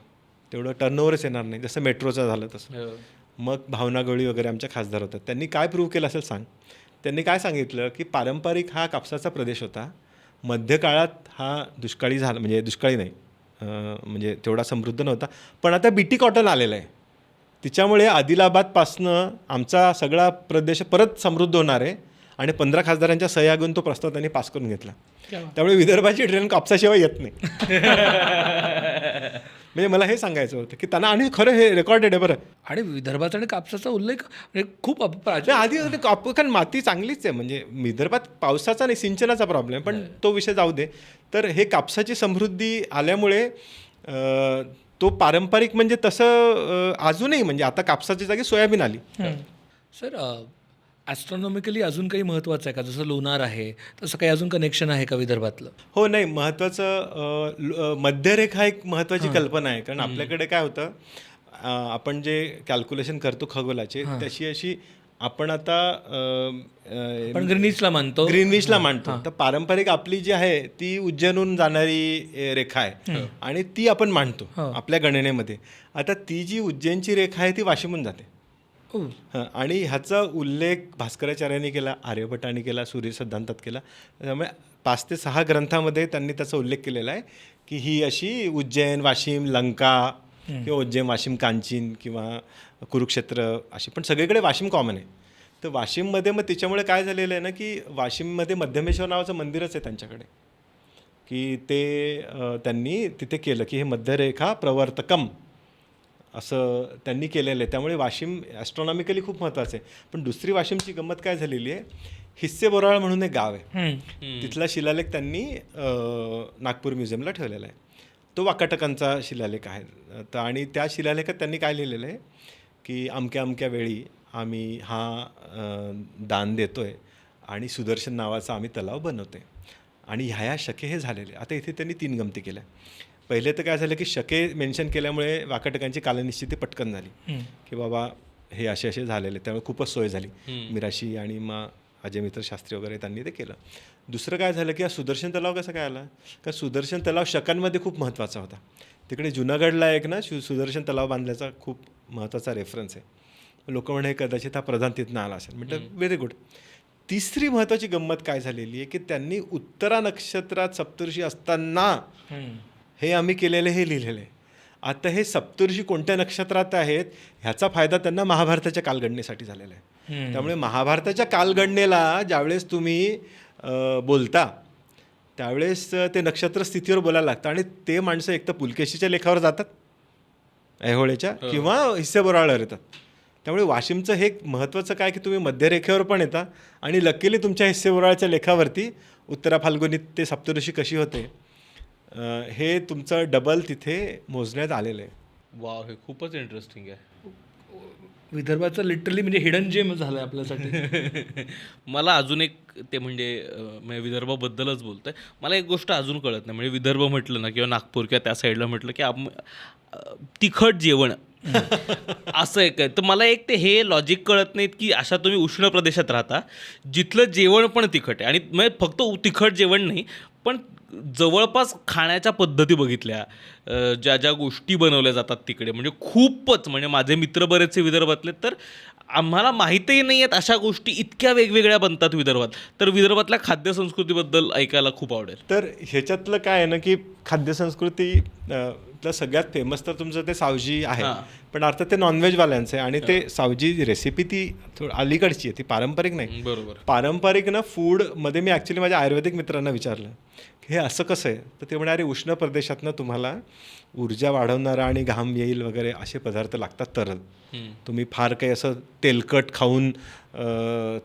तेवढं टर्नओव्हरच येणार नाही. जसं मेट्रोचं झालं तसं. मग भावना गवळी वगैरे आमच्या खासदार होतात, त्यांनी काय प्रूव्ह केलं असेल सांग. त्यांनी काय सांगितलं की पारंपरिक हा कापसाचा प्रदेश होता, मध्यकाळात हा दुष्काळी झाला, म्हणजे दुष्काळी नाही, म्हणजे तेवढा समृद्ध नव्हता, पण आता बीटी कॉटन आलेलं आहे, तिच्यामुळे आदिलाबादपासनं आमचा सगळा प्रदेश परत समृद्ध होणार आहे. आणि 15 खासदारांच्या सह्या घेऊन तो प्रस्ताव त्यांनी पास करून घेतला. त्यामुळे विदर्भाची ट्रेन कापसाशिवाय येत नाही. म्हणजे मला हे सांगायचं होतं की त्यांना, आणि खरं हे रेकॉर्डेड आहे बरं. आणि विदर्भाचा आणि कापसाचा उल्लेख म्हणजे खूप आधी कारण माती चांगलीच आहे, म्हणजे विदर्भात पावसाचा नाही सिंचनाचा प्रॉब्लेम, पण तो विषय जाऊ दे. तर हे कापसाची समृद्धी आल्यामुळे तो पारंपरिक म्हणजे तसं अजूनही, म्हणजे आता कापसाच्या जागी सोयाबीन आली. सर ॲस्ट्रॉनॉमिकली अजून काही महत्त्वाचं आहे का, जसं लोणार आहे तसं काही अजून कनेक्शन आहे का विदर्भातलं? हो, नाही महत्त्वाचं मध्यरेखा एक महत्त्वाची कल्पना आहे. कारण आपल्याकडे काय होतं, आपण जे कॅल्क्युलेशन करतो खगोलाचे तशी अशी आपण आता पण ग्रीनिचला मानतो. तर पारंपरिक आपली जी आहे ती उज्जैनहून जाणारी रेखा आहे आणि ती आपण मांडतो आपल्या गणनेमध्ये. आता ती जी उज्जैनची रेखा आहे ती वाशिमहून जाते. आणि ह्याचा उल्लेख भास्कराचार्यांनी केला, आर्यभट्टांनी केला, सूर्य सिद्धांतात केला. त्यामुळे 5 ते 6 ग्रंथामध्ये त्यांनी त्याचा उल्लेख केलेला आहे की ही अशी उज्जैन वाशिम लंका किंवा उज्जैन वाशिम कांचीन किंवा कुरुक्षेत्र अशी, पण सगळीकडे वाशिम कॉमन आहे. तर वाशिममध्ये मग त्याच्यामुळे काय झालेलं आहे ना की वाशिममध्ये मध्यमेश्वर नावाचं मंदिरच आहे त्यांच्याकडे, की ते त्यांनी तिथे केलं की हे मध्यरेखा प्रवर्तकम असं त्यांनी केलेलं आहे. त्यामुळे वाशिम ॲस्ट्रॉनॉमिकली खूप महत्त्वाचं आहे. पण दुसरी वाशिमची गंमत काय झालेली आहे, हिस्से बोराळ म्हणून एक गाव आहे, तिथला शिलालेख त्यांनी नागपूर म्युझियमला ठेवलेला आहे. तो वाकाटकांचा शिलालेख आहे. तर आणि त्या शिलालेखात त्यांनी काय लिहिलेलं आहे की अमक्या अमक्या वेळी आम्ही हा दान देतो आहे आणि सुदर्शन नावाचा आम्ही तलाव बनवतो आहे आणि ह्या शके हे झालेले. आता इथे त्यांनी 3 गमती केल्या. पहिले तर काय झालं की शके मेन्शन केल्यामुळे वाकाटकांची कालनिश्चिती पटकन झाली की बाबा हे असे झालेले, त्यामुळे खूपच सोय झाली. मिराशी आणि मग अजय मित्र शास्त्री वगैरे त्यांनी ते केलं. दुसरं काय झालं की हा सुदर्शन तलाव कसा काय आला, कारण सुदर्शन तलाव शकांमध्ये खूप महत्त्वाचा होता. तिकडे जुनागडला एक ना सुदर्शन तलाव बांधल्याचा खूप महत्त्वाचा रेफरन्स आहे. लोक म्हणे कदाचित हा प्रधान तिथनं आला असेल. म्हटलं व्हेरी गुड. तिसरी महत्त्वाची गंमत काय झालेली आहे की त्यांनी उत्तरा नक्षत्रात सप्तऋषी असताना हे आम्ही केलेलं हे लिहिलेलं आहे. आता हे सप्तऋषी कोणत्या नक्षत्रात आहेत ह्याचा फायदा त्यांना महाभारताच्या कालगणनेसाठी झालेला आहे. त्यामुळे महाभारताच्या कालगणनेला ज्यावेळेस तुम्ही बोलता त्यावेळेस ते नक्षत्र स्थितीवर बोलायला लागतं आणि ते माणसं एक तर पुलकेशीच्या लेखावर जातात ऐहोळेच्या किंवा हिस्से बोराळ्यावर येतात. त्यामुळे वाशिमचं हे महत्त्वाचं काय की तुम्ही मध्यरेखेवर पण येता आणि लकीली तुमच्या हिस्से बोराळ्याच्या लेखावरती उत्तरा फाल्गुनी ते सप्तऋषी कशी होते हे तुमचं डबल तिथे मोजण्यात आलेलं आहे. वाव, हे खूपच इंटरेस्टिंग आहे. विदर्भाचं लिटरली म्हणजे हिडन जेम झालं आहे आपल्यासाठी. मला अजून एक ते म्हणजे विदर्भाबद्दलच बोलतोय, मला एक गोष्ट अजून कळत नाही. म्हणजे विदर्भ म्हटलं ना किंवा नागपूर किंवा त्या साईडला म्हटलं की तिखट जेवण असं एक आहे. तर मला एक ते हे लॉजिक कळत नाहीत की अशा तुम्ही उष्ण प्रदेशात राहता जिथलं जेवण पण तिखट आहे आणि म्हणजे फक्त तिखट जेवण नाही पण जवळपास खाण्याच्या पद्धती बघितल्या, ज्या ज्या गोष्टी बनवल्या जातात तिकडे म्हणजे खूपच, म्हणजे माझे मित्र बरेचसे विदर्भातले, तर आम्हाला माहीतही नाही आहेत अशा गोष्टी इतक्या वेगवेगळ्या बनतात विदर्भात. तर विदर्भातल्या खाद्यसंस्कृतीबद्दल ऐकायला खूप आवडेल. तर ह्याच्यातलं काय आहे ना की खाद्यसंस्कृती सगळ्यात फेमस तर तुमचं ते सावजी आहे, पण अर्थात ते नॉनव्हेजवाल्यांचं आहे आणि ते सावजी रेसिपी ती थोडी अलीकडची आहे, ती पारंपरिक नाही. बरोबर. पारंपरिक ना फूडमध्ये मी ॲक्च्युली माझ्या आयुर्वेदिक मित्रांना विचारलं हे असं कसं आहे, तर ते म्हणे अरे उष्ण प्रदेशातनं तुम्हाला ऊर्जा वाढवणारा आणि घाम येईल वगैरे असे पदार्थ लागतात तरच. तुम्ही फार काही असं तेलकट खाऊन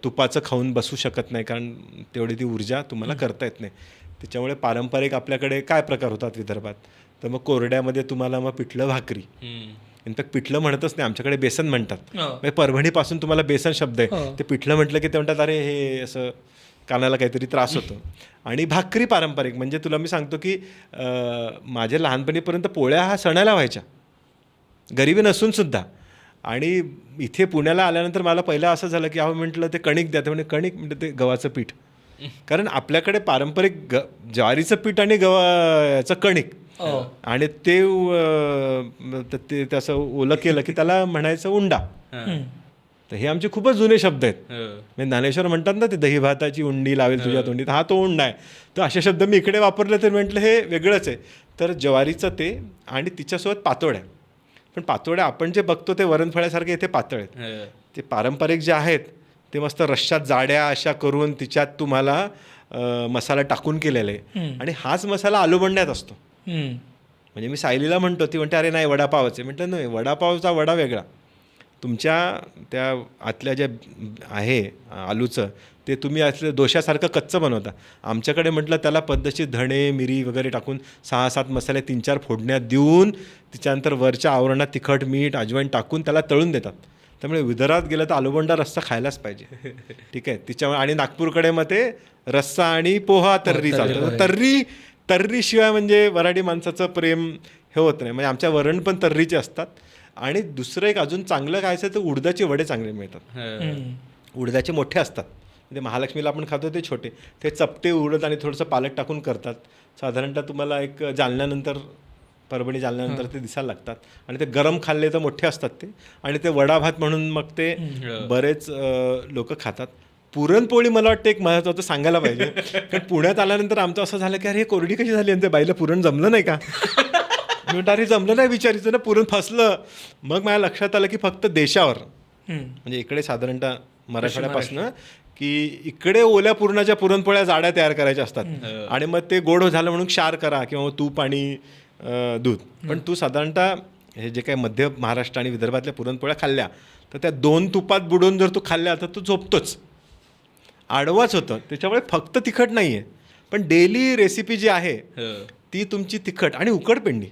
तुपाचं खाऊन बसू शकत नाही कारण तेवढी ती ऊर्जा तुम्हाला करता येत नाही. त्याच्यामुळे पारंपरिक आपल्याकडे काय प्रकार होतात विदर्भात, तर मग कोरड्यामध्ये तुम्हाला मग पिठलं भाकरी, इनफॅक्ट पिठलं म्हणतच नाही आमच्याकडे बेसन म्हणतात. म्हणजे परभणीपासून तुम्हाला बेसन शब्द आहे, ते पिठलं म्हटलं की ते म्हणतात अरे हे असं कानाला काहीतरी त्रास होतो. आणि भाकरी पारंपरिक म्हणजे तुला मी सांगतो की माझ्या लहानपणीपर्यंत पोळ्या हा सणाला व्हायच्या गरिबी नसूनसुद्धा. आणि इथे पुण्याला आल्यानंतर मला पहिलं असं झालं की अहो म्हटलं ते कणिक द्या, ते म्हणजे कणिक म्हणजे ते गव्हाचं पीठ, कारण आपल्याकडे पारंपरिक ज्वारीचं पीठ आणि गव्हाचं कणिक आणि ते तसं ओलं केलं की त्याला म्हणायचं उंडा. तर हे आमचे खूपच जुने शब्द आहेत. म्हणजे ज्ञानेश्वर म्हणतात ना ते दही भाताची उंडी लावेल तुझ्या तोंडी, तर हा तो उंडा आहे. तर असे शब्द मी इकडे वापरले तर म्हटलं हे वेगळंच आहे. तर ज्वारीचं ते आणि तिच्यासोबत पातोड्या, पण पातोड्या आपण जे बघतो ते वरणफळ्यासारखे इथे पातळ आहेत. ते पारंपरिक जे आहेत ते मस्त रश्श्यात जाड्या अशा करून तिच्यात तुम्हाला मसाला टाकून केलेला आहे आणि हाच मसाला आलूबंड्यात असतो. म्हणजे मी सायलीला म्हणतो, ती म्हणते अरे नाही वडापावच आहे. म्हटलं नाही, वडापावचा वडा वेगळा, तुमच्या त्या आतल्या ज्या आहे आलूचं ते तुम्ही असलं दोशासारखं कच्चं बनवता. आमच्याकडे म्हटलं त्याला पद्धतशीर धणे मिरी वगैरे टाकून 6-7 मसाले 3-4 फोडण्यात देऊन त्याच्यानंतर वरच्या आवरणात तिखट मीठ अजवाईन टाकून त्याला तळून देतात. त्यामुळे विदर्भात गेलं तर आलूबंडा रस्सा खायलाच पाहिजे. ठीक आहे. तिच्यामुळे आणि नागपूरकडे मग ते रस्सा आणि पोहा तर्री चालतं. तर्रीशिवाय म्हणजे वऱ्हाडी माणसाचं प्रेम हे होत नाही. म्हणजे आमच्या वरण पण तर्रीचे असतात. आणि दुसरं एक अजून चांगलं खायचं तर उडदाचे वडे चांगले मिळतात. उडदाचे मोठे असतात, म्हणजे महालक्ष्मीला आपण खातो ते छोटे, ते चपटे उडद आणि थोडंसं पालक टाकून करतात. साधारणतः तुम्हाला एक जालन्यानंतर परभणी जालन्यानंतर ते दिसायला लागतात आणि ते गरम खाल्ले तर मोठे असतात ते. आणि ते वडाभात म्हणून मग ते बरेच लोक खातात. पुरणपोळी मला वाटतं एक महत्त्वाचं सांगायला पाहिजे, कारण पुण्यात आल्यानंतर आमचं असं झालं की अरे हे कोरडी कशी झाली आणि ते बाईला पुरण जमलं नाही का. मी म्हणतो अरे जमलं नाही विचारायचं ना, पुरण फसलं. मग माझ्या लक्षात आलं की फक्त देशावर म्हणजे इकडे साधारणतः मराठवाड्यापासून की इकडे ओल्या पुरणाच्या पुरणपोळ्या जाड्या तयार करायच्या असतात आणि मग ते गोड झालं म्हणून क्षार करा किंवा तूप आणि दूध. पण तू साधारणतः हे जे काही मध्य महाराष्ट्र आणि विदर्भातल्या पुरणपोळ्या खाल्ल्या तर त्या 2 तुपात बुडवून जर तू खाल्ल्या तर तू झोपतोच, आडवाच होतं. त्याच्यामुळे फक्त तिखट नाही आहे, पण डेली रेसिपी जी आहे ती तुमची तिखट आणि उकडपेंडी.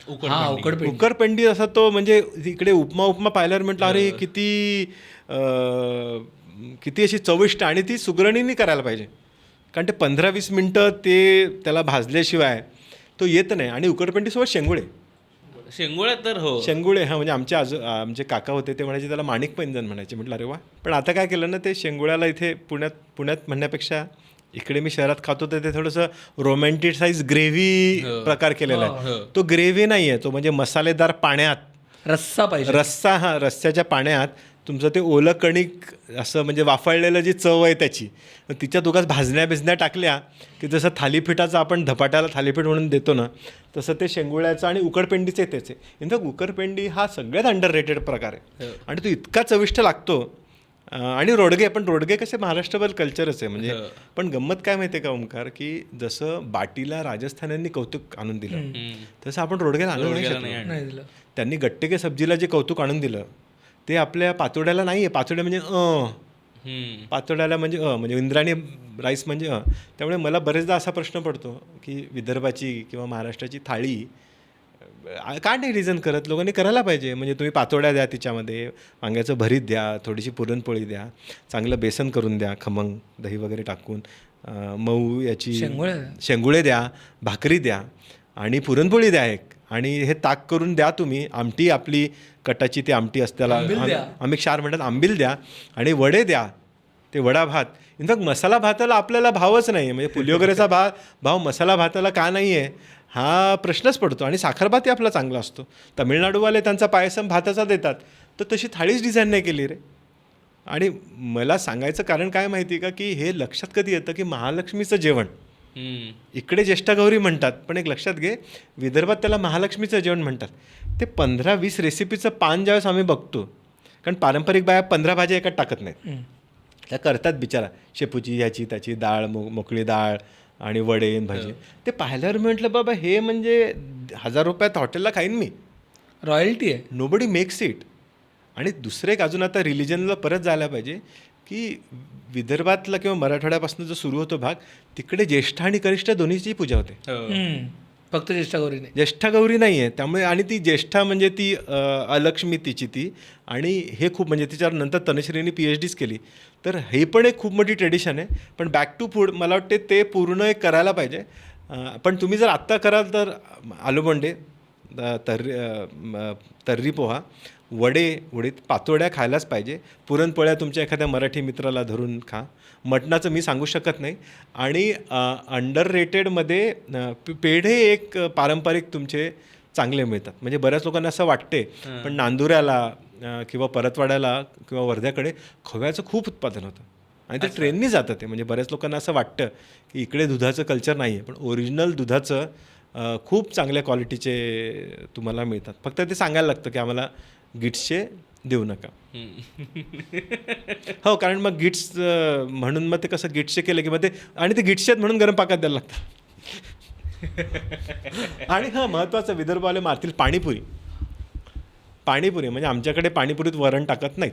उकडपेंडी असा तो म्हणजे इकडे उपमा पाहिल्यावर म्हटलं अरे किती अशी चविष्ट, आणि ती सुगरणीने करायला पाहिजे कारण ते 15-20 मिनटं त्याला भाजल्याशिवाय तो येत नाही. आणि उकडपेंडीसोबत शेंगुळे तर हो शेंगुळे म्हणजे आमचे काका होते ते म्हणायचे त्याला माणिक पैंजण म्हणायचे. म्हटलं अरे वा. पण आता काय केलं ना, ते शेंगुळ्याला इथे पुण्यात म्हणण्यापेक्षा इकडे मी शहरात खातो तर ते थोडंसं रोमॅन्टिसाइज ग्रेव्ही प्रकार केलेला आहे. तो ग्रेव्ही नाही आहे, तो म्हणजे मसालेदार पाण्यात रस्सा पाहिजे. रस्स्याच्या पाण्यात तुमचं ते ओलं कणिक असं म्हणजे वाफळलेलं जी चव आहे त्याची, तिच्यात उगाच भाजण्या टाकल्या की जसं थालीपीठाचं आपण धपाट्याला थालीपीठ म्हणून देतो ना, तसं ते शेंगुळ्याचं आणि उकडपेंडीचं आहे त्याचे. इनफॅक्ट उकडपेंडी हा सगळ्यात अंडररेटेड प्रकार आहे आणि तो इतका चविष्ट लागतो आणि रोडगे, पण रोडगे कसे महाराष्ट्रभर कल्चरच आहे म्हणजे. पण गंमत काय माहिती आहे का ओंकार, की जसं बाटीला राजस्थान्यांनी कौतुक आणून दिलं तसं आपण रोडग्याला आणून नाही शकलो. नाही दिलं. त्यांनी गट्टे के सब्जीला जे कौतुक आणून दिलं ते आपल्या पातोड्याला नाही आहे. पातोड्या म्हणजे पातोड्याला म्हणजे म्हणजे इंद्राणी राईस म्हणजे त्यामुळे मला बरेचदा असा प्रश्न पडतो की विदर्भाची किंवा महाराष्ट्राची थाळी का नाही रिझन करत. लोकांनी करायला पाहिजे. म्हणजे तुम्ही पातोड्या द्या, तिच्यामध्ये वांग्याचं भरीत द्या, थोडीशी पुरणपोळी द्या, चांगलं बेसन करून द्या, खमंग दही वगैरे टाकून, मऊ याची शेंगुळे द्या, भाकरी द्या आणि पुरणपोळी द्या एक, आणि हे ताक करून द्या तुम्ही. आमटी आपली कटाची ती आमटी असते त्याला आम्ही क्षार म्हणतात, आंबील द्या आणि वडे द्या, ते वडा भात. इनफॅक्ट मसाला भाताला आपल्याला भावच नाही. म्हणजे पुलियोगरेचा भाव मसाला भाताला का नाही आहे हा प्रश्नच पडतो. आणि साखर भातही आपला चांगला असतो. तमिळनाडूवाले त्यांचा पायसम भाताचा देतात, तर तशी थाळीच डिझाईन नाही केली रे. आणि मला सांगायचं कारण काय माहिती आहे का, की हे लक्षात कधी येतं की महालक्ष्मीचं जेवण इकडे ज्येष्ठागौरी म्हणतात, पण एक लक्षात घे विदर्भात त्याला महालक्ष्मीचं जेवण म्हणतात. ते 15-20 रेसिपीचं पान ज्यावेळेस आम्ही बघतो, कारण पारंपरिक बाया 15 भाज्या एकात टाकत नाहीत, त्या करतात बिचारा, शेपूची ह्याची त्याची डाळ, मोकळी डाळ आणि वडे भाजी. ते पाहिल्यावर मी म्हटलं बाबा हे म्हणजे 1000 रुपयात हॉटेलला खाईन मी, रॉयल्टी आहे. Nobody makes it. आणि दुसरं एक अजून आता रिलिजनला परत जायला पाहिजे की विदर्भातला किंवा मराठवाड्यापासून जो सुरू होतो भाग, तिकडे ज्येष्ठ आणि कनिष्ठ दोन्हीची पूजा होते. फक्त ज्येष्ठागौरी नाही, ज्येष्ठागौरी नाही आहे. त्यामुळे आणि ती ज्येष्ठा म्हणजे ती अलक्ष्मी तिची ती, आणि हे खूप म्हणजे तिच्यावर नंतर तनुश्रीने PhDच केली. तर हे पण एक खूप मोठी ट्रेडिशन आहे. पण बॅक टू फूड मला वाटते ते पूर्ण एक करायला पाहिजे. पण तुम्ही जर आत्ता कराल तर आलूबोंडे, तर्री पोहा, वडे, उडीद, पातोड्या खायलाच पाहिजे. पुरणपोळ्या तुमच्या एखाद्या मराठी मित्राला धरून खा. मटणाचं मी सांगू शकत नाही. आणि अंडर रेटेडमध्ये पेढे एक पारंपरिक तुमचे चांगले मिळतात. म्हणजे बऱ्याच लोकांना असं वाटते, पण नांदुऱ्याला किंवा परतवाड्याला किंवा वर्ध्याकडे खव्याचं खूप उत्पादन होतं आणि ते ट्रेननी जातं. ते म्हणजे बऱ्याच लोकांना असं वाटतं की इकडे दुधाचं कल्चर नाही आहे, पण ओरिजिनल दुधाचं खूप चांगल्या क्वालिटीचे तुम्हाला मिळतात. फक्त ते सांगायला लागतं की आम्हाला गिट्सचे देऊ नका. हो, कारण मग गिट्स म्हणून मग ते कसं गिट्सचे केलं की मग ते, आणि ते गिट्सचे आहेत म्हणून गरम पाकात द्यायला लागतं. आणि महत्त्वाचं विदर्भवाले मारतील पाणीपुरी. पाणीपुरी म्हणजे आमच्याकडे पाणीपुरीत वरण टाकत नाहीत.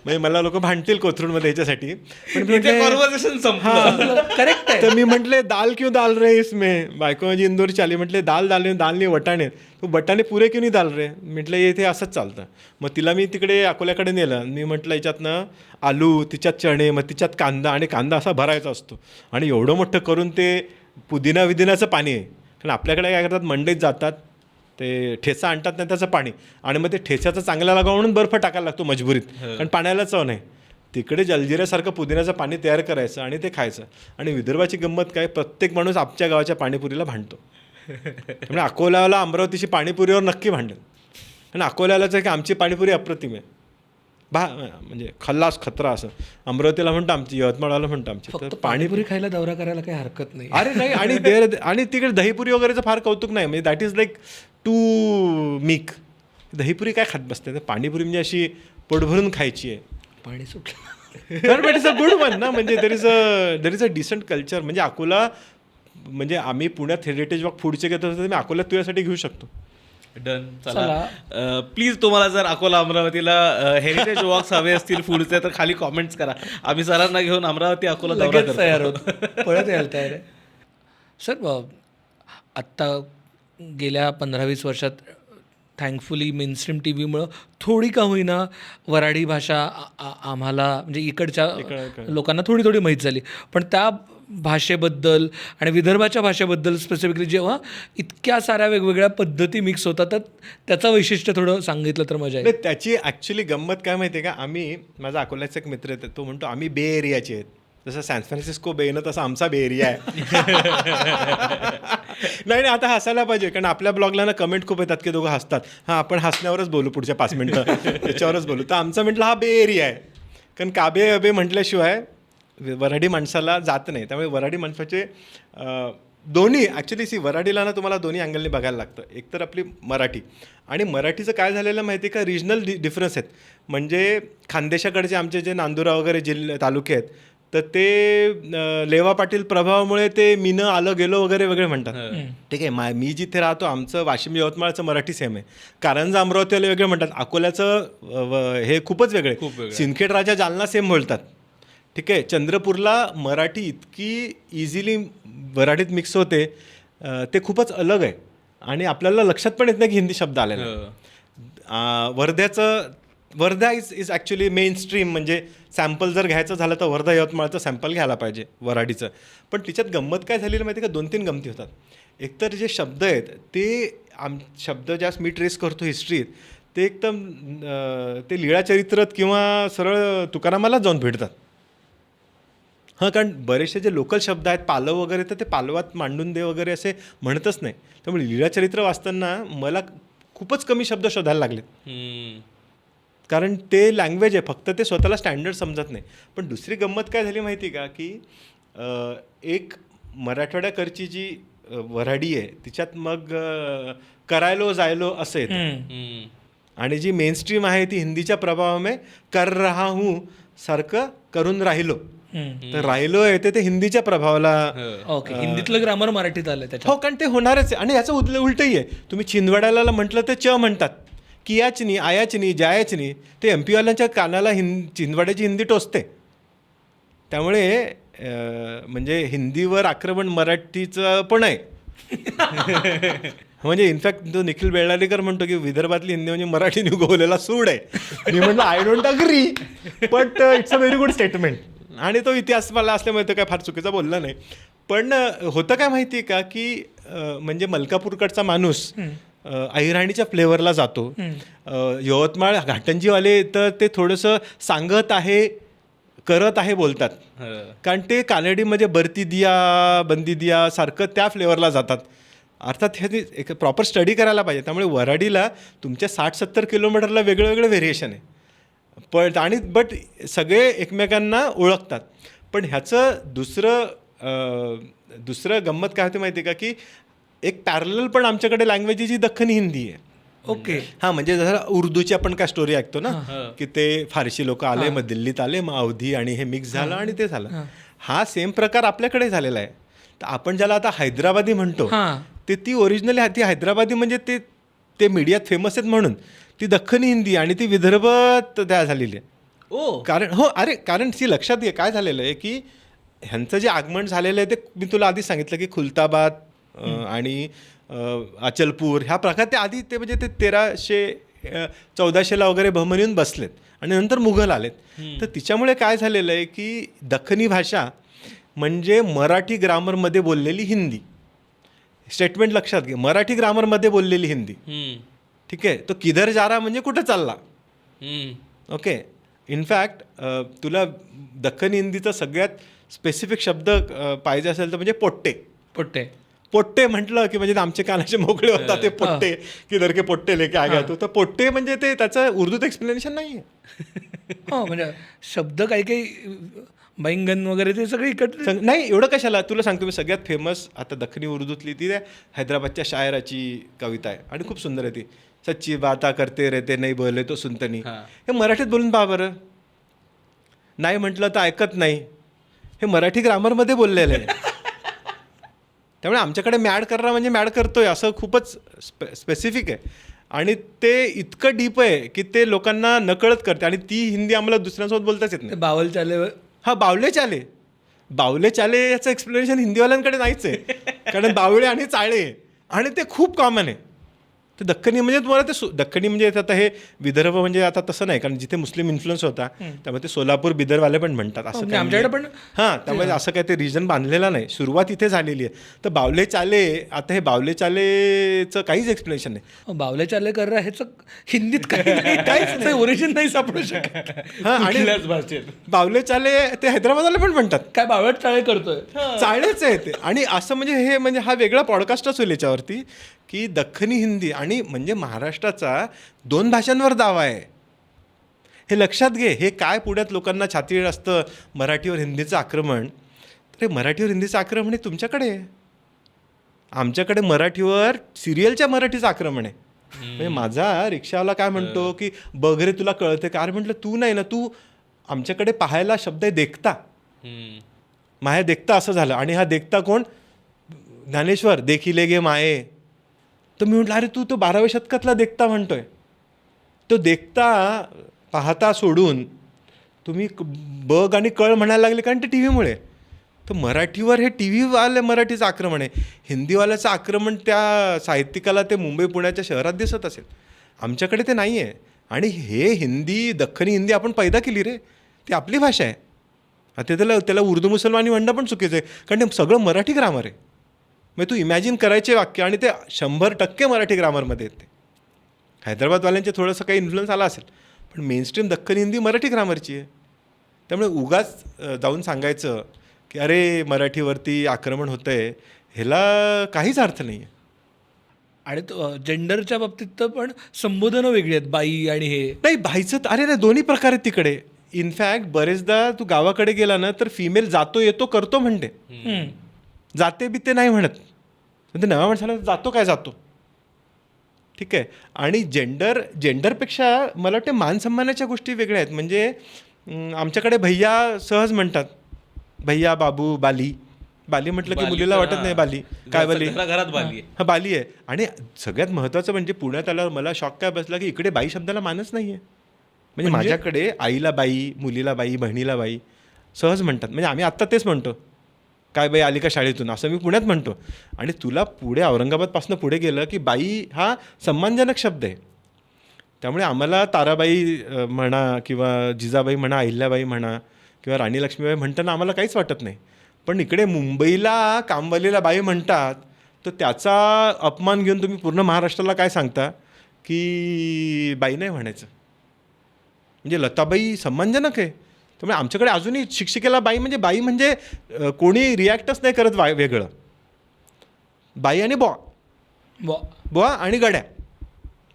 म्हणजे मला लोक भांडतील कोथरूडमध्ये याच्यासाठी, पण करेक्ट आहे. तर मी म्हटले दाल क्यों डाल रहे इसमें. बायको माझी इंदोरची आली, म्हटले दाल नाही वटाणे, तू बटाणे पुरे क्यों नाही डाल रे. म्हटलं इथे असंच चालतं. मग तिला मी तिकडे अकोल्याकडे नेलं. मी म्हटलं याच्यातनं आलू, तिच्यात चणे, मग तिच्यात कांदा, आणि कांदा असा भरायचा असतो, आणि एवढं मोठं करून ते पुदिनाचं पाणी आहे. कारण आपल्याकडे काय करतात, मंडईत जातात, ते ठेचा आणतात नाही त्याचं पाणी, आणि मग ते ठेच्याचं चांगला लागावं म्हणून बर्फ टाकायला लागतो मजबुरीत, कारण पाण्याला चव नाही. तिकडे जलजिऱ्यासारखं पुदिन्याचं पाणी तयार करायचं आणि ते खायचं. आणि विदर्भाची गंमत काय, प्रत्येक माणूस आमच्या गावाच्या पाणीपुरीला भांडतो. म्हणजे अकोल्याला अमरावतीची पाणीपुरीवर नक्की भांडेल. आणि अकोल्यालाच आहे की आमची पाणीपुरी अप्रतिम आहे, म्हणजे खल्लास खतरा असं. अमरावतीला म्हणतो आमची, यवतमाळला म्हणतो आमची. तर पाणीपुरी खायला दौरा करायला काही हरकत नाही. अरे नाही, आणि तिकडे दहीपुरी वगैरेचं फार कौतुक नाही. म्हणजे that is like to meek. Dahi puri काय खात बसते, तर पाणीपुरी म्हणजे अशी पोट भरून खायची आहे. पाणी सुटलं तर but is a good one ना. म्हणजे there is a decent culture. म्हणजे अकोला, म्हणजे आम्ही पुण्यात हेरिटेज वॉक फूडचे घेतो, तर मी अकोल्यात तुझ्यासाठी घेऊ शकतो. डन. चला, प्लीज तुम्हाला जर अकोला अमरावतीला हेरिटेज वॉक्स हवे असतील फूडचे, तर खाली कॉमेंट्स करा. आम्ही सरांना घेऊन अमरावती अकोला दौरा करतो. तयार होत, पळत यायला तयार आहे. सर, आत्ता गेल्या 15-20 वर्षात थँकफुली मेनस्ट्रीम TV मुळं थोडी का होईना वऱ्हाडी भाषा आम्हाला, म्हणजे इकडच्या लोकांना थोडी थोडी माहीत झाली. पण त्या भाषेबद्दल आणि विदर्भाच्या भाषेबद्दल स्पेसिफिकली जेव्हा इतक्या साऱ्या वेगवेगळ्या पद्धती मिक्स होतात, तर त्याचं वैशिष्ट्य थोडं सांगितलं तर मजा आहे. त्याची ॲक्च्युली गंमत काय माहिती आहे का, आम्ही, माझा अकोल्याचा एक मित्र येतो, तो म्हणतो आम्ही बे एरियाचे आहेत. जसं सॅन फ्रान्सिस्को बे ना, तसा आमचा बे एरिया आहे. नाही, आता हसायला पाहिजे, कारण आपल्या ब्लॉगला ना कमेंट खूप येतात की दोघं हसतात. हां, आपण हसण्यावरच बोलू पुढच्या 5 मिनटं, त्याच्यावरच बोलू. तर आमचा म्हटलं हा बे एरिया आहे, कारण काबे अबे म्हटल्याशिवाय वऱ्हाडी माणसाला जात नाही. त्यामुळे वऱ्हाडी माणसाचे दोन्ही ॲक्च्युली वऱ्हाडीला ना तुम्हाला दोन्ही अँगलने बघायला लागतं. एक तर आपली मराठी, आणि मराठीचं काय झालेलं माहिती आहे का, रिजनल डिफरन्स आहेत. म्हणजे खानदेशाकडचे आमचे जे नांदुरा वगैरे तालुके आहेत, तर ते लेवा पाटील प्रभावामुळे ते मीनं आलं गेलो वगैरे वेगळे म्हणतात. ठीक आहे. मी जिथे राहतो आमचं वाशिम यवतमाळचं मराठी सेम आहे. कारंजा अमरावतीवाले वेगळे म्हणतात. अकोल्याचं हे खूपच वेगळे. सिंदखेड राजा जालना सेम बोलतात. ठीक आहे. चंद्रपूरला मराठी इतकी इझिली वऱ्हाडीत मिक्स होते, ते खूपच अलग आहे. आणि आपल्याला लक्षात पण येत नाही की हिंदी शब्द आलेला आहे. Wardha is actually main stream. म्हणजे सॅम्पल जर घ्यायचं झालं तर वर्धा यवतमाळचं सॅम्पल घ्यायला पाहिजे वऱ्हाडीचं. पण तिच्यात गंमत काय झालेली माहिती आहे का, 2-3 गमती होतात. एकतर जे शब्द आहेत ते शब्द ज्यास मी ट्रेस करतो हिस्ट्रीत, ते एकदम ते लीळाचरित्रात किंवा सरळ तुकारामालाच जाऊन भेटतात. हां, कारण बरेचसे जे लोकल शब्द आहेत पालव वगैरे, तर ते पालवात मांडून दे वगैरे असे म्हणतच नाही. त्यामुळे लीळाचरित्र वाचताना मला खूपच कमी शब्द शोधायला लागलेत. कारण ते लँग्वेज आहे, फक्त ते स्वतःला स्टँडर्ड समजत नाही. पण दुसरी गंमत काय झाली माहिती का, की एक मराठवाड्याकडची जी वऱ्हाडी आहे तिच्यात मग करायलो जायलो असं येतं. आणि जी मेनस्ट्रीम आहे ती हिंदीच्या प्रभावामुळे कर रहा हूँ सारखं करून राहिलो. तर राहिलो येते ते हिंदीच्या प्रभावाला. ओके. हिंदीतलं ग्रामर मराठीत आलं त्याच्यात. हो, कारण ते होणारच आहे. आणि याचं उलटही आहे. तुम्ही छिंदवाड्याला म्हटलं तर च म्हणतात, कियाच नाही, आयाच नाही, जायच नाही. ते MP वाल्यांच्या कानाला छिंदवाड्याची हिंदी टोचते. त्यामुळे म्हणजे हिंदीवर आक्रमण मराठीचं पण आहे. म्हणजे इनफॅक्ट तो निखिल बेळालीकर म्हणतो की विदर्भातली हिंदी म्हणजे मराठीने उगवलेला सूड आहे. मी म्हटलं I don't agree, but it's a very good statement. आणि तो इतिहास मला असल्यामुळे तो काय फार चुकीचा बोलला नाही. पण होतं काय माहिती आहे का, की म्हणजे मलकापूरकडचा माणूस अहिराणीच्या फ्लेवरला जातो. यवतमाळ घाटंजीवाले तर ते थोडंसं सांगत आहे, करत आहे बोलतात. कारण ते कानडीमध्ये बरती दिया, बंदी दिया सारखं त्या फ्लेवरला जातात. अर्थात ह्याची एक प्रॉपर स्टडी करायला पाहिजे. त्यामुळे वऱ्हाडीला तुमच्या 60-70 किलोमीटरला वेगळं वेगळं व्हेरिएशन आहे. बट सगळे एकमेकांना ओळखतात. पण ह्याचं दुसरं गंमत काय होते माहिती आहे का, की एक पॅरलल पण आमच्याकडे लँग्वेज जी दख्खनी हिंदी आहे. ओके. हां, म्हणजे जसं उर्दूची आपण काय स्टोरी ऐकतो ना, की ते फारशी लोक आले, मग दिल्लीत आले, मग अवधी आणि हे मिक्स झालं आणि ते झालं. हा सेम प्रकार आपल्याकडे झालेला आहे. तर आपण ज्याला आता हैदराबादी म्हणतो, ते ती ओरिजिनली ती हैदराबादी म्हणजे ते मीडियात फेमस आहेत म्हणून ती दख्खनी हिंदी आणि ती विदर्भात त्या झालेली आहे. कारण ती लक्षात घे काय झालेलं आहे, की ह्यांचं जे आगमन झालेलं आहे ते मी तुला आधी सांगितलं की खुलताबाद आणि अचलपूर ह्या प्रकार ते आधी ते म्हणजे ते 1300-1400ला वगैरे बहमन येऊन बसलेत आणि नंतर मुघल आलेत. तर तिच्यामुळे काय झालेलं आहे की दख्खनी भाषा म्हणजे मराठी ग्रामरमध्ये बोललेली हिंदी. स्टेटमेंट लक्षात घे, मराठी ग्रामरमध्ये बोललेली हिंदी. ठीक आहे. तो किधर जा रहा म्हणजे कुठं चालला. ओके. इनफॅक्ट तुला दख्खनी हिंदीचा सगळ्यात स्पेसिफिक शब्द पाहिजे असेल तर म्हणजे पोट्टे म्हटलं की म्हणजे आमचे कानाचे मोकळे होतात ते पोट्टे, किधर के पोट्टे लेके आ गया. तर पोट्टे म्हणजे ते त्याचं उर्दूत एक्सप्लेनेशन नाही आहे. हो, म्हणजे शब्द काही बैंगन वगैरे ते सगळे इकडे नाही. एवढं कशाला, तुला सांगतो मी सगळ्यात फेमस आता दख्खनी उर्दूतली ती हैदराबादच्या शायराची कविता आहे आणि खूप सुंदर आहे ती. सच्ची बाता करते रहते नाही बोले तो सुनतनी. हे मराठीत बोलून पहा बरं. नाही म्हटलं तर ऐकत नाही, हे मराठी ग्रामरमध्ये बोललेलं आहे. त्यामुळे आमच्याकडे मॅड करणं म्हणजे मॅड करतोय असं खूपच स्पेसिफिक आहे. आणि ते इतकं डीप आहे की ते लोकांना नकळत करते. आणि ती हिंदी आम्हाला दुसऱ्यांसोबत बोलताच येत नाही. बावल चाले. हा, बावले चाले याचं एक्सप्लेनेशन हिंदीवाल्यांकडे नाहीच आहे. कारण बावळे आणि चाळे आणि ते खूप कॉमन आहे. तर दख्खनी म्हणजे तुम्हाला ते दख्खनी म्हणजे आता हे विदर्भ म्हणजे आता तसं नाही, कारण जिथे मुस्लिम इन्फ्लुएन्स होता त्यामुळे ते सोलापूर बिदरवाले पण म्हणतात असं काय. आमच्याकडे पण हां, त्यामुळे असं काय ते रिजन बांधलेला नाही. सुरुवात इथे झालेली आहे. तर बावले चाले, आता हे बावले चालेचं काहीच एक्सप्लेनेशन नाही. बावले चाले कर रहा ह्याचं हिंदीत काहीच नाही, ओरिजिन नाही सापडू शकत. हां, आणि भाषेत बावले चाले ते हैदराबादवाले पण म्हणतात. काय बावळ चाळे करतोय, चाळेच आहे ते. आणि असं म्हणजे हा वेगळा पॉडकास्टच होईल याच्यावरती की दख्खनी हिंदी आणि म्हणजे महाराष्ट्राचा 2 भाषांवर दावा आहे. हे लक्षात घे. हे काय पुण्यात लोकांना छातीवर असतं मराठीवर हिंदीचं आक्रमण. तर हे मराठीवर हिंदीचं आक्रमण हे तुमच्याकडे आहे. आमच्याकडे मराठीवर सिरियलच्या मराठीचं आक्रमण आहे. म्हणजे माझा रिक्षावाला काय म्हणतो की बघ रे तुला कळते का, अरे म्हटलं तू नाही ना, तू आमच्याकडे पाहायला शब्द आहे देखता, माया देखता असं झालं. आणि हा देखता कोण, ज्ञानेश्वर, देखिले गे माये. तर मी म्हटलं अरे तू तो 12व्या शतकातला देखता म्हणतोय. तो देखता पाहता सोडून तुम्ही बघ आणि कळ म्हणायला लागले, कारण ते टी व्हीमुळे. तर मराठीवर हे टी व्हीवाले मराठीचं आक्रमण आहे. हिंदीवाल्याचं आक्रमण त्या साहित्यिकाला ते मुंबई पुण्याच्या शहरात दिसत असेल, आमच्याकडे ते नाही आहे. आणि हे हिंदी, दख्खनी हिंदी आपण पैदा केली रे, ती आपली भाषा आहे. आता त्याला उर्दू मुसलमानी म्हणणं पण चुकीचं आहे, कारण ते सगळं मराठी ग्रामर आहे. म्हणजे तू इमॅजिन करायचे वाक्य आणि ते 100% मराठी ग्रामरमध्ये येते. हैदराबादवाल्यांचे थोडंसं काही इन्फ्लुअन्स आला असेल, पण मेनस्ट्रीम दख्खनी हिंदी मराठी ग्रामरची आहे. त्यामुळे उगाच जाऊन सांगायचं की अरे मराठीवरती आक्रमण होतं आहे, ह्याला काहीच अर्थ नाही आहे. आणि जेंडरच्या बाबतीत तर पण संबोधनं वेगळी आहेत, बाई आणि हे. नाही बाईचं अरे नाही, दोन्ही प्रकार आहेत तिकडे. इनफॅक्ट बरेचदा तू गावाकडे गेला ना तर फिमेल जातो येतो करतो म्हणते, जाते बी ते नाही म्हणत. ते नव्या माणसाला जातो काय जातो, ठीक आहे. आणि जेंडरपेक्षा मला वाटतं मानसन्मानाच्या गोष्टी वेगळ्या आहेत. म्हणजे आमच्याकडे भैया सहज म्हणतात, भैया, बाबू, बाली. बाली म्हटलं की मुलीला वाटत नाही बाली काय, बाली घरात बाली आहे. हा बाली आहे. आणि सगळ्यात महत्त्वाचं म्हणजे पुण्यात आल्यावर मला शॉक काय बसला की इकडे बाई शब्दाला मानच नाही आहे. म्हणजे माझ्याकडे आईला बाई, मुलीला बाई, बहिणीला बाई सहज म्हणतात. म्हणजे आम्ही आत्ता तेच म्हणतो, काय बाई आली का शाळेतून, असं मी पुण्यात म्हणतो. आणि तुला पुढे औरंगाबादपासून पुढे गेलं की बाई हा सन्मानजनक शब्द आहे. त्यामुळे आम्हाला ताराबाई म्हणा किंवा जिजाबाई म्हणा, अहिल्याबाई म्हणा किंवा राणी लक्ष्मीबाई म्हणताना आम्हाला काहीच वाटत नाही. पण इकडे मुंबईला कामवालीला बाई म्हणतात, तर त्याचा अपमान घेऊन तुम्ही पूर्ण महाराष्ट्राला काय सांगता की बाई नाही म्हणायचं. म्हणजे लताबाई सन्मानजनक आहे. त्यामुळे आमच्याकडे अजूनही शिक्षिकेला बाई म्हणजे कोणी रिॲक्टच नाही करत वेगळं. बाई आणि बुवा आणि गड्या,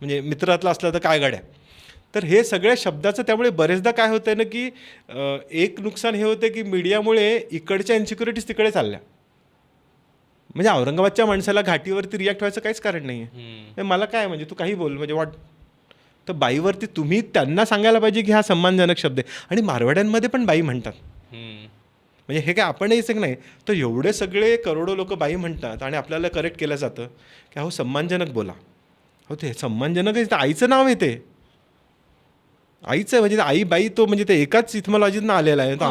म्हणजे मित्रातला असला तर काय गड्या. तर हे सगळ्या शब्दाचं, त्यामुळे बरेचदा काय होतं आहे ना की एक नुकसान हे होतं की मीडियामुळे इकडच्या इन्सिक्युरिटीज तिकडे चालल्या. म्हणजे औरंगाबादच्या माणसाला घाटीवरती रिॲक्ट व्हायचं काहीच कारण नाही आहे. मला काय म्हणजे तू काही बोल, म्हणजे तर बाईवरती तुम्ही त्यांना सांगायला पाहिजे की हा सन्मानजनक शब्द आहे. आणि मारवाड्यांमध्ये पण बाई म्हणतात. म्हणजे हे काय आपणही एक नाही, तर एवढे सगळे करोडो लोक बाई म्हणतात आणि आपल्याला करेक्ट केलं जातं की अहो सन्मानजनक बोला. हो ते सन्मानजनक आहे, आईचं नाव आहे ते, आईचं म्हणजे आई बाई, तो म्हणजे ते एकाच इथमॉलॉजीतनं आलेला आहे. तो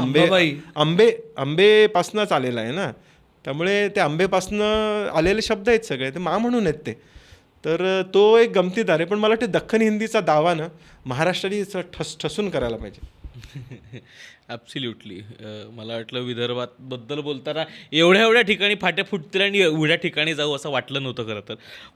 आंबेपासनंच आलेला आहे ना, त्यामुळे ते आंबेपासनं आलेले शब्द आहेत सगळे, ते मा म्हणून आहेत ते. तर तो एक गमतीदार आहे. पण मला वाटतं दख्खनी हिंदीचा दावा ना महाराष्ट्राने ठसून करायला पाहिजे. ॲब्सल्युटली. मला वाटलं विदर्भाबद्दल बोलताना एवढ्या ठिकाणी फाट्या फुटतील आणि एवढ्या ठिकाणी जाऊ असं वाटलं नव्हतं खरं तर.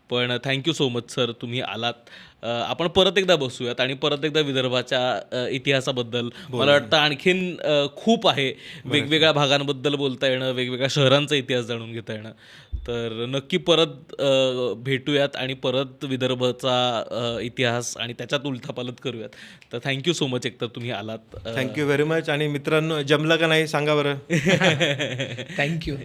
पण थँक्यू सो मच सर, तुम्ही आलात. आपण परत एकदा बसूयात आणि परत एकदा विदर्भाच्या इतिहासाबद्दल मला वाटतं आणखीन खूप आहे. वेगवेगळ्या भागांबद्दल बोलता येणं, वेगवेगळ्या शहरांचा इतिहास जाणून घेता येणं. तर नक्की परत भेटूयात आणि परत विदर्भाचा इतिहास आणि त्याच्यात उलथापालथ करूयात. तर थँक्यू सो मच एकतर तुम्ही आलात. Thank you very much. आणि मित्रांनो, जमलं का नाही सांगा बरं. थँक्यू.